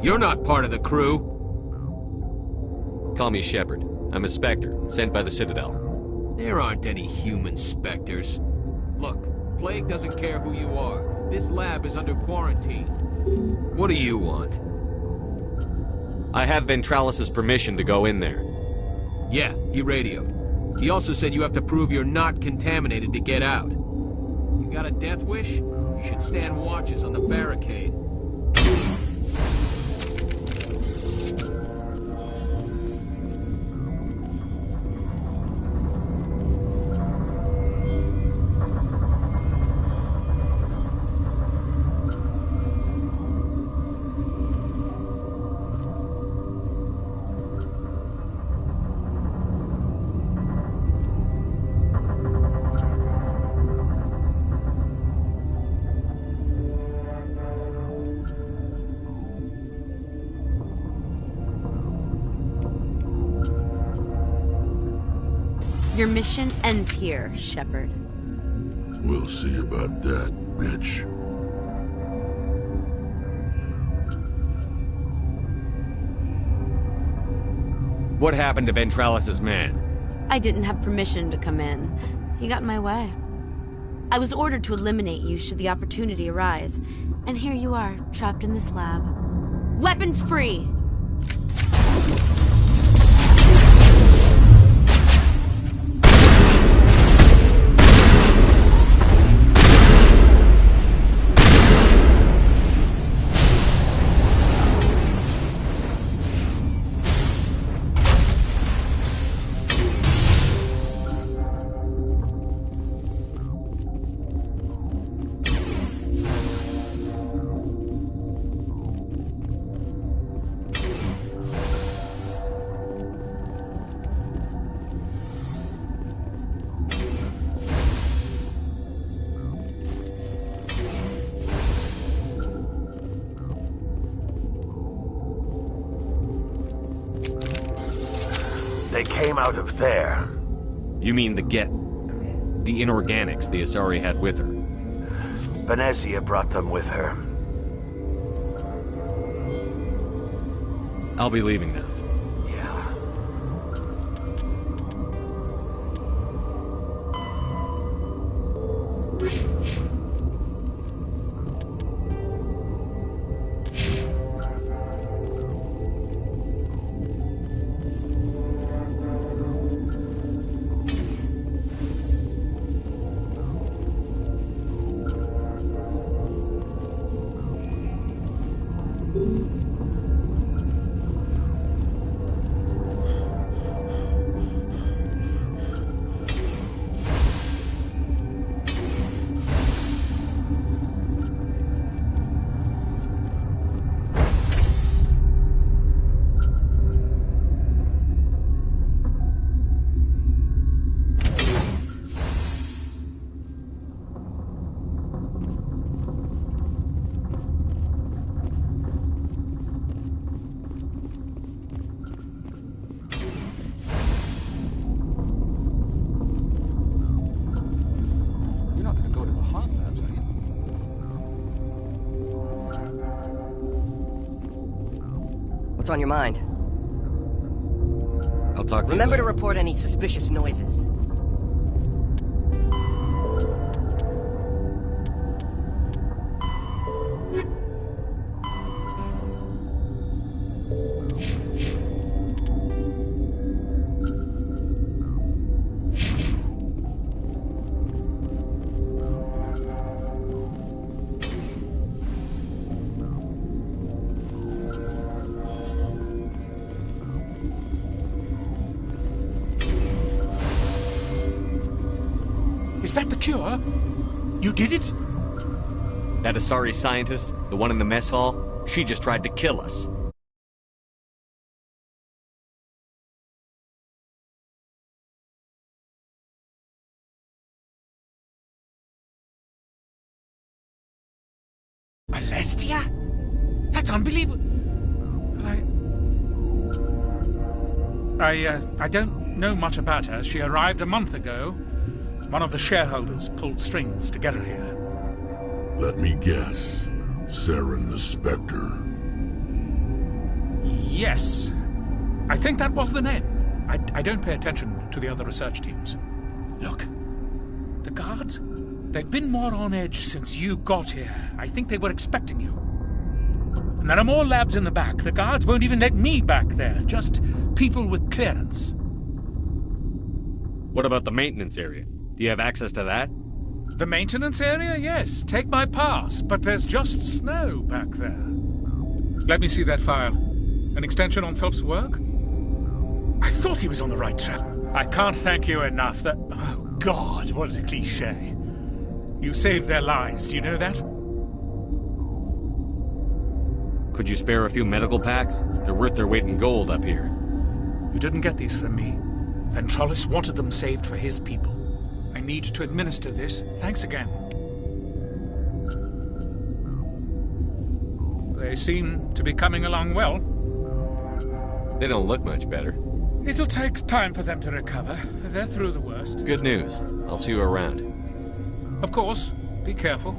You're not part of the crew. Call me Shepard. I'm a Spectre, sent by the Citadel. There aren't any human Spectres. Look, Plague doesn't care who you are. This lab is under quarantine. What do you want? I have Ventralis's permission to go in there. Yeah, he radioed. He also said you have to prove you're not contaminated to get out. You got a death wish? You should stand watches on the barricade. Your mission ends here, Shepard. We'll see about that, bitch. What happened to Ventralis' man? I didn't have permission to come in. He got in my way. I was ordered to eliminate you should the opportunity arise. And here you are, trapped in this lab. Weapons free! They came out of there. You mean the inorganics the Asari had with her? Benezia brought them with her. I'll be leaving now. What's on your mind? I'll talk to you Remember later. to report any suspicious noises. Is that the cure? You did it? That Asari scientist, the one in the mess hall, she just tried to kill us. Alestia? That's unbelievable. I don't know much about her. She arrived a month ago. One of the shareholders pulled strings to get her here. Let me guess. Saren the Spectre. Yes. I think that was the name. I don't pay attention to the other research teams. Look, the guards, they've been more on edge since you got here. I think they were expecting you. And there are more labs in the back. The guards won't even let me back there. Just people with clearance. What about the maintenance area? Do you have access to that? The maintenance area? Yes. Take my pass, but there's just snow back there. Let me see that file. An extension on Phelps' work? I thought he was on the right track. I can't thank you enough that... Oh, God, what a cliché. You saved their lives, do you know that? Could you spare a few medical packs? They're worth their weight in gold up here. You didn't get these from me. Ventralis wanted them saved for his people. I need to administer this. Thanks again. They seem to be coming along well. They don't look much better. It'll take time for them to recover. They're through the worst. Good news. I'll see you around. Of course. Be careful.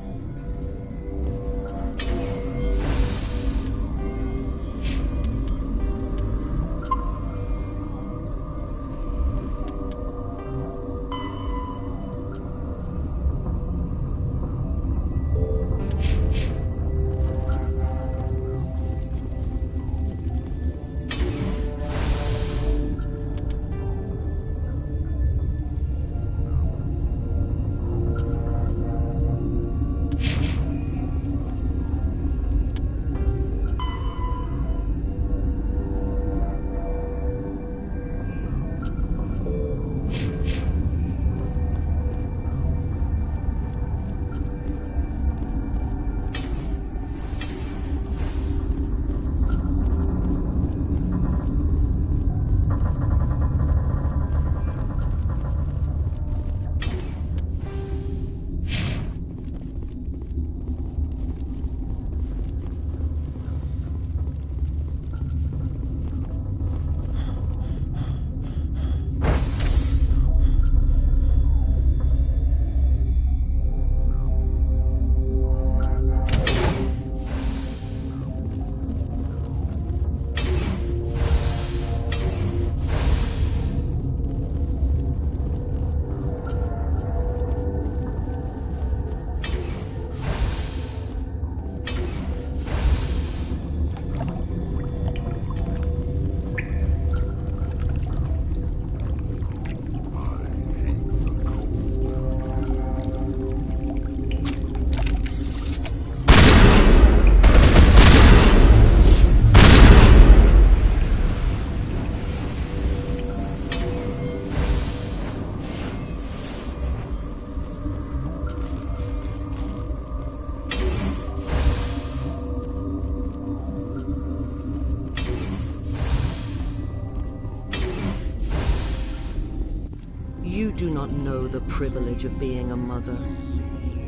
You do not know the privilege of being a mother.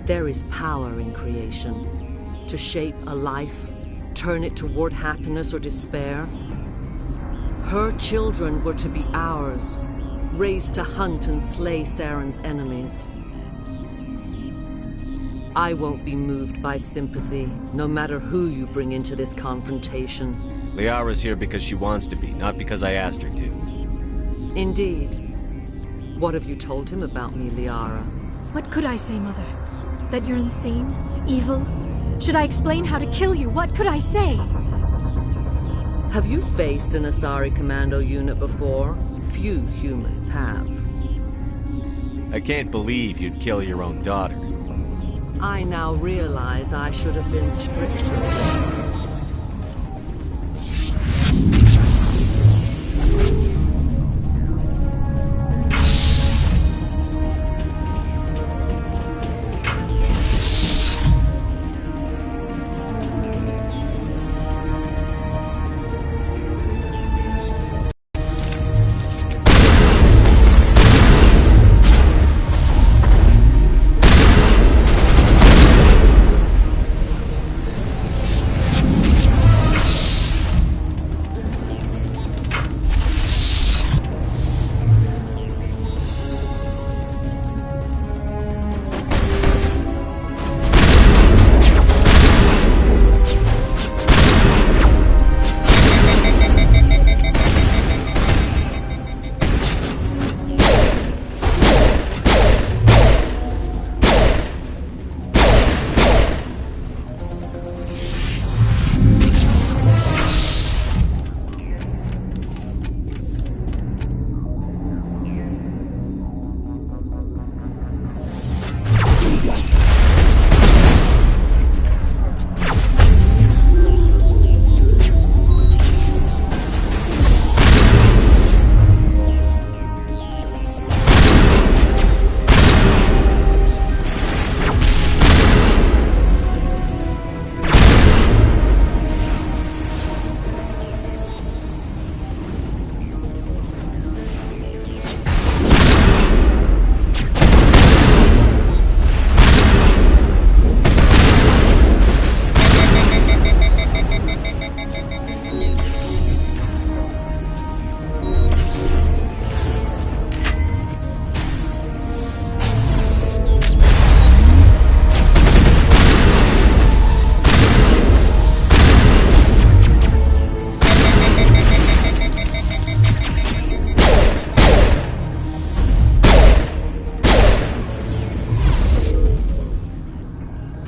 There is power in creation. To shape a life, turn it toward happiness or despair. Her children were to be ours, raised to hunt and slay Saren's enemies. I won't be moved by sympathy, no matter who you bring into this confrontation. Liara's here because she wants to be, not because I asked her to. Indeed. What have you told him about me, Liara? What could I say, Mother? That you're insane? Evil? Should I explain how to kill you? What could I say? Have you faced an Asari commando unit before? Few humans have. I can't believe you'd kill your own daughter. I now realize I should have been stricter.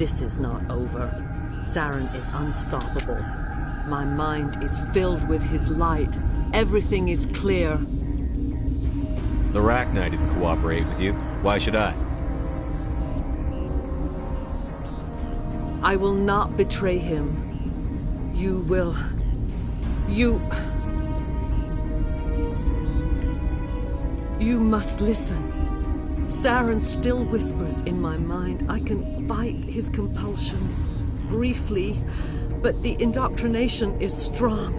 this is not over. Saren is unstoppable. My mind is filled with his light. Everything is clear. The Rachni didn't cooperate with you. Why should I? I will not betray him. You will. You must listen. Saren still whispers in my mind. I can fight his compulsions, briefly, but the indoctrination is strong.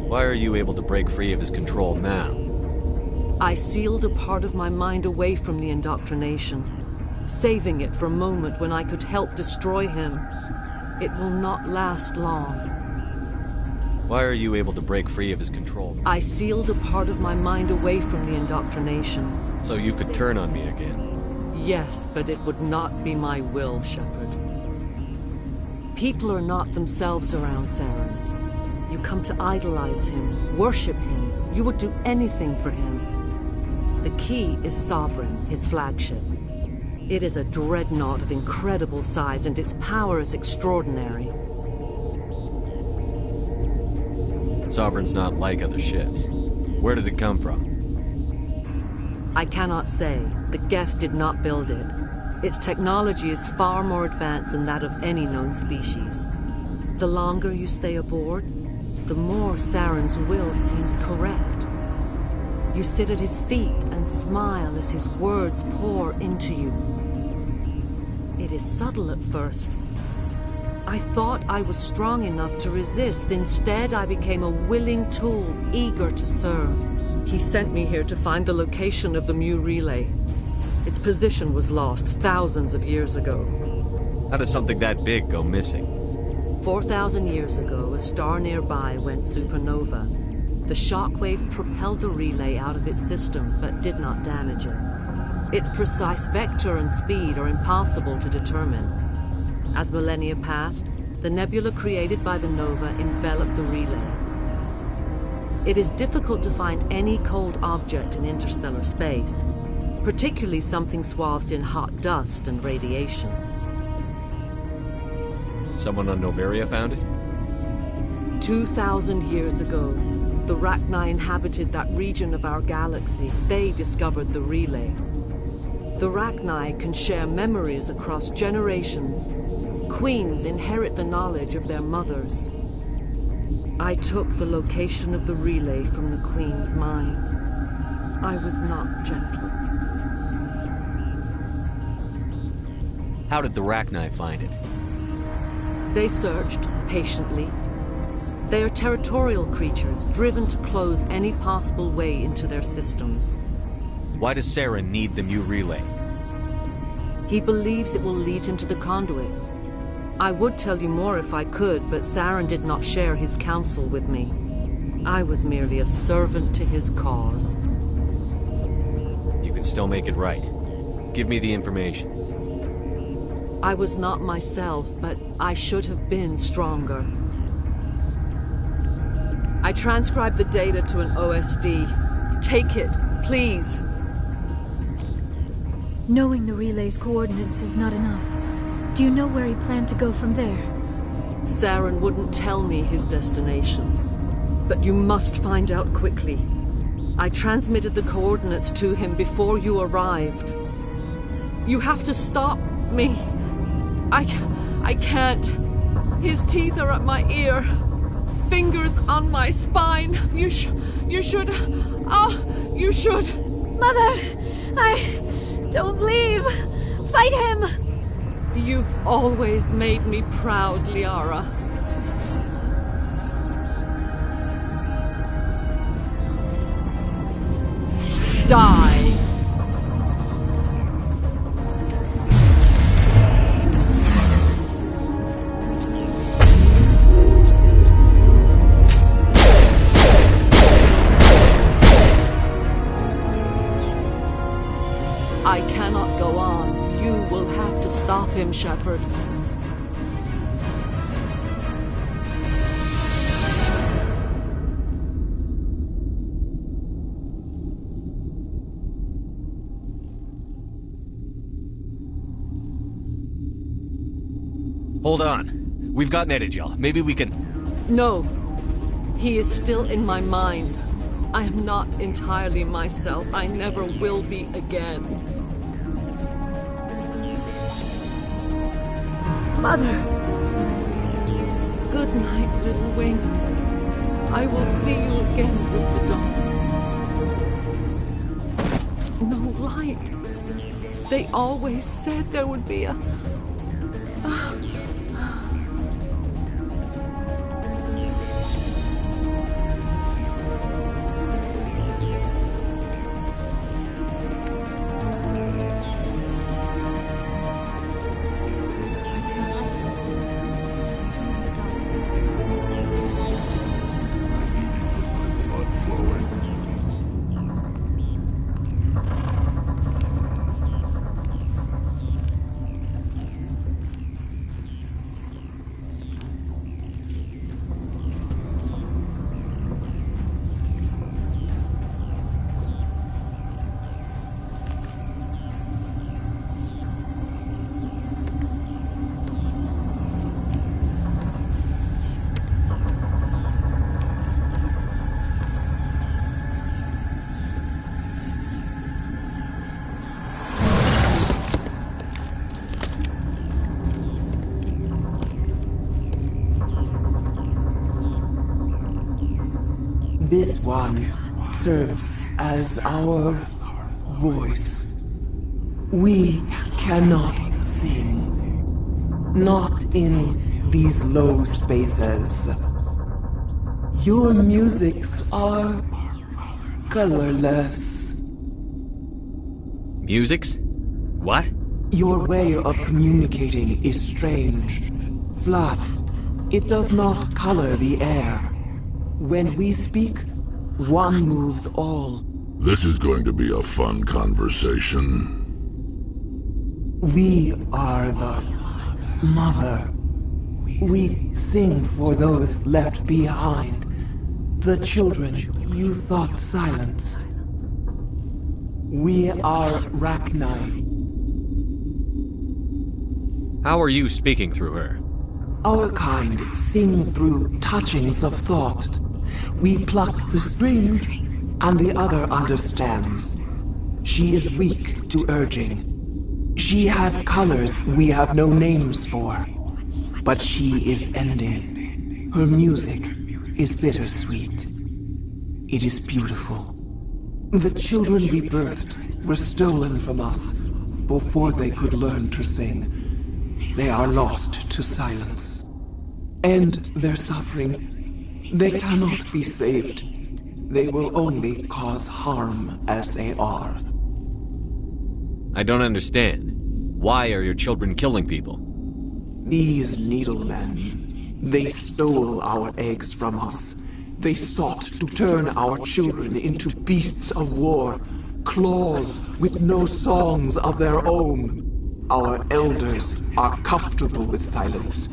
Why are you able to break free of his control now? I sealed a part of my mind away from the indoctrination, saving it for a moment when I could help destroy him. It will not last long. Why are you able to break free of his control? I sealed a part of my mind away from the indoctrination. So you could turn on me again? Yes, but it would not be my will, Shepard. People are not themselves around Saren. You come to idolize him, worship him. You would do anything for him. The key is Sovereign, his flagship. It is a dreadnought of incredible size, and its power is extraordinary. Sovereign's not like other ships. Where did it come from? I cannot say. The Geth did not build it. Its technology is far more advanced than that of any known species. The longer you stay aboard, the more Saren's will seems correct. You sit at his feet and smile as his words pour into you. It is subtle at first. I thought I was strong enough to resist. Instead, I became a willing tool, eager to serve. He sent me here to find the location of the Mu relay. Its position was lost thousands of years ago. How does something that big go missing? 4,000 years ago, a star nearby went supernova. The shockwave propelled the relay out of its system, but did not damage it. Its precise vector and speed are impossible to determine. As millennia passed, the nebula created by the nova enveloped the relay. It is difficult to find any cold object in interstellar space, particularly something swathed in hot dust and radiation. Someone on Noveria found it? 2,000 years ago, the Rachni inhabited that region of our galaxy. They discovered the relay. The Rachni can share memories across generations. Queens inherit the knowledge of their mothers. I took the location of the relay from the Queen's mind. I was not gentle. How did the Rachni find it? They searched, patiently. They are territorial creatures, driven to close any possible way into their systems. Why does Saren need the Mu relay? He believes it will lead him to the conduit. I would tell you more if I could, but Saren did not share his counsel with me. I was merely a servant to his cause. You can still make it right. Give me the information. I was not myself, but I should have been stronger. I transcribed the data to an OSD. Take it, please. Knowing the relay's coordinates is not enough. Do you know where he planned to go from there? Saren wouldn't tell me his destination. But you must find out quickly. I transmitted the coordinates to him before you arrived. You have to stop me. I can't. His teeth are at my ear. Fingers on my spine. You should. Oh, you should. Mother, don't leave. Fight him. You've always made me proud, Liara. Die. I cannot go on. You will have to stop him, Shepard. Hold on. We've got Netagel. Maybe we can... No. He is still in my mind. I am not entirely myself. I never will be again. Mother! Good night, little wing. I will see you again with the dawn. No light. They always said there would be a... This one serves as our voice. We cannot sing. Not in these low spaces. Your musics are colorless. Musics? What? Your way of communicating is strange. Flat. It does not color the air. When we speak, one moves all. This is going to be a fun conversation. We are the mother. We sing for those left behind. The children you thought silenced. We are Rachni. How are you speaking through her? Our kind sing through touchings of thought. We pluck the strings, and the other understands. She is weak to urging. She has colors we have no names for. But she is ending. Her music is bittersweet. It is beautiful. The children we birthed were stolen from us before they could learn to sing. They are lost to silence. End their suffering. They cannot be saved. They will only cause harm as they are. I don't understand. Why are your children killing people? These needlemen, they stole our eggs from us. They sought to turn our children into beasts of war, claws with no songs of their own. Our elders are comfortable with silence.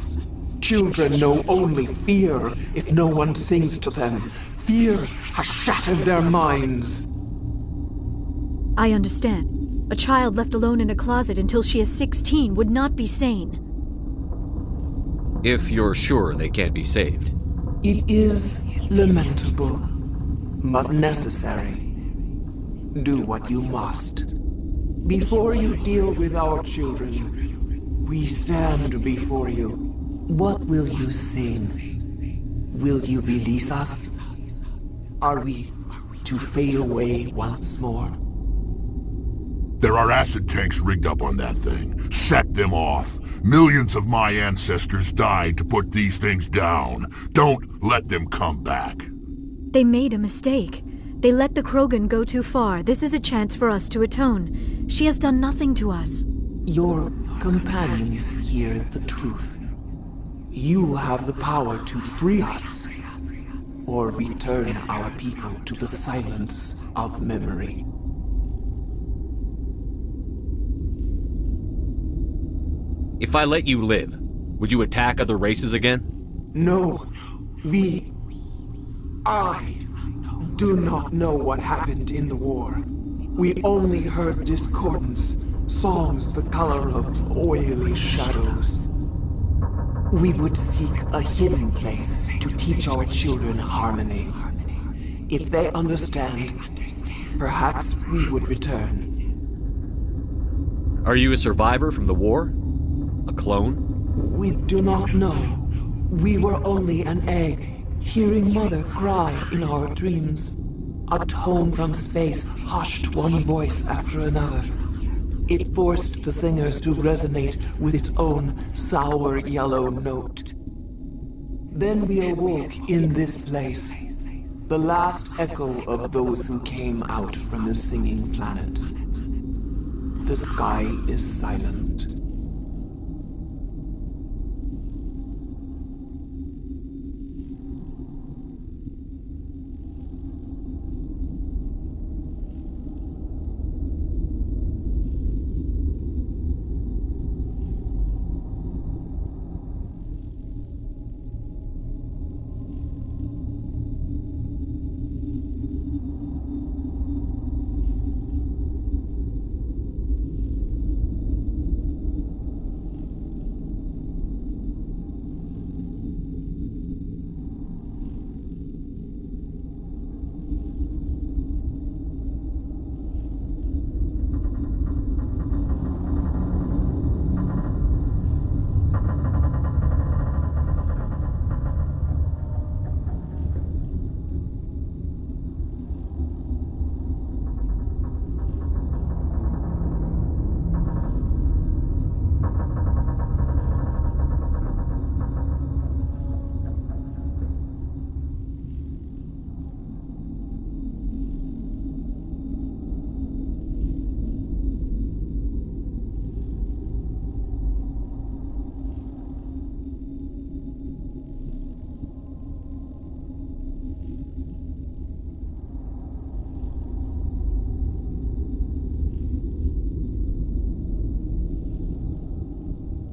Children know only fear if no one sings to them. Fear has shattered their minds. I understand. A child left alone in a closet until she is 16 would not be sane. If you're sure they can't be saved. It is lamentable, but necessary. Do what you must. Before you deal with our children, we stand before you. What will you sing? Will you release us? Are we to fade away once more? There are acid tanks rigged up on that thing. Set them off. Millions of my ancestors died to put these things down. Don't let them come back. They made a mistake. They let the Krogan go too far. This is a chance for us to atone. She has done nothing to us. Your companions hear the truth. You have the power to free us, or return our people to the silence of memory. If I let you live, would you attack other races again? No. I do not know what happened in the war. We only heard discordance, songs the color of oily shadows. We would seek a hidden place to teach our children harmony. If they understand, perhaps we would return. Are you a survivor from the war? A clone? We do not know. We were only an egg, hearing Mother cry in our dreams. A tone from space hushed one voice after another. It forced the singers to resonate with its own sour yellow note. Then we awoke in this place, the last echo of those who came out from the singing planet. The sky is silent.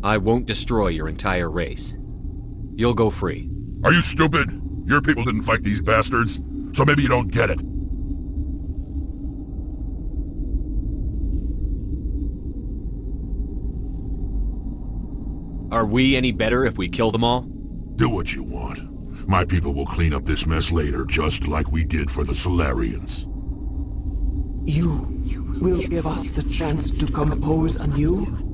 I won't destroy your entire race. You'll go free. Are you stupid? Your people didn't fight these bastards, so maybe you don't get it. Are we any better if we kill them all? Do what you want. My people will clean up this mess later, just like we did for the Solarians. You will give us the chance to compose anew?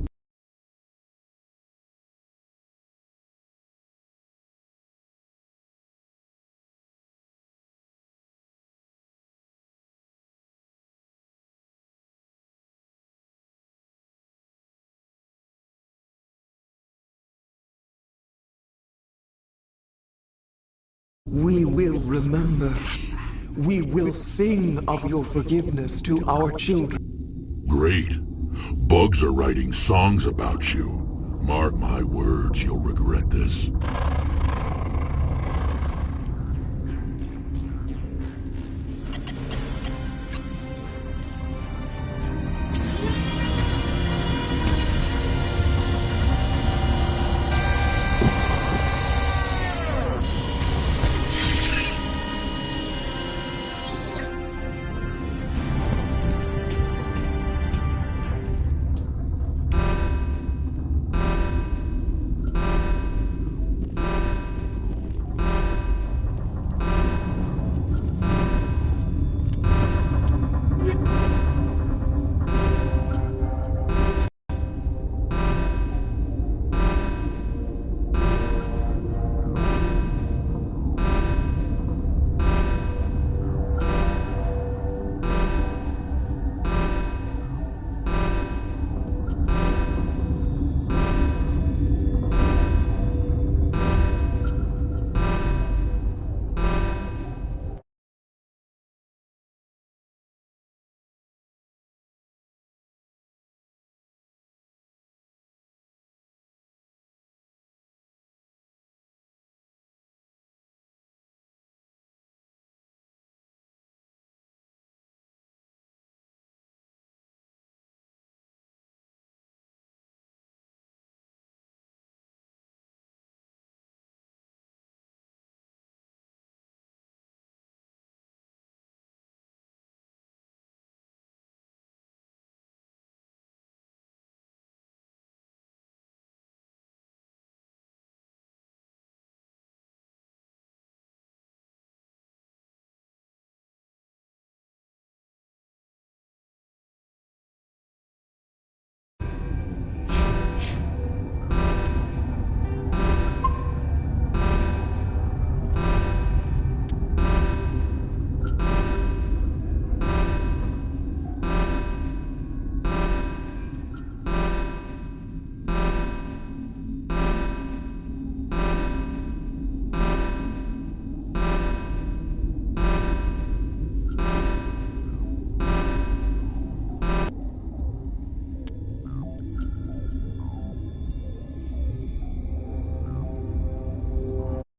We will remember. We will sing of your forgiveness to our children. Great. Bugs are writing songs about you. Mark my words, you'll regret this.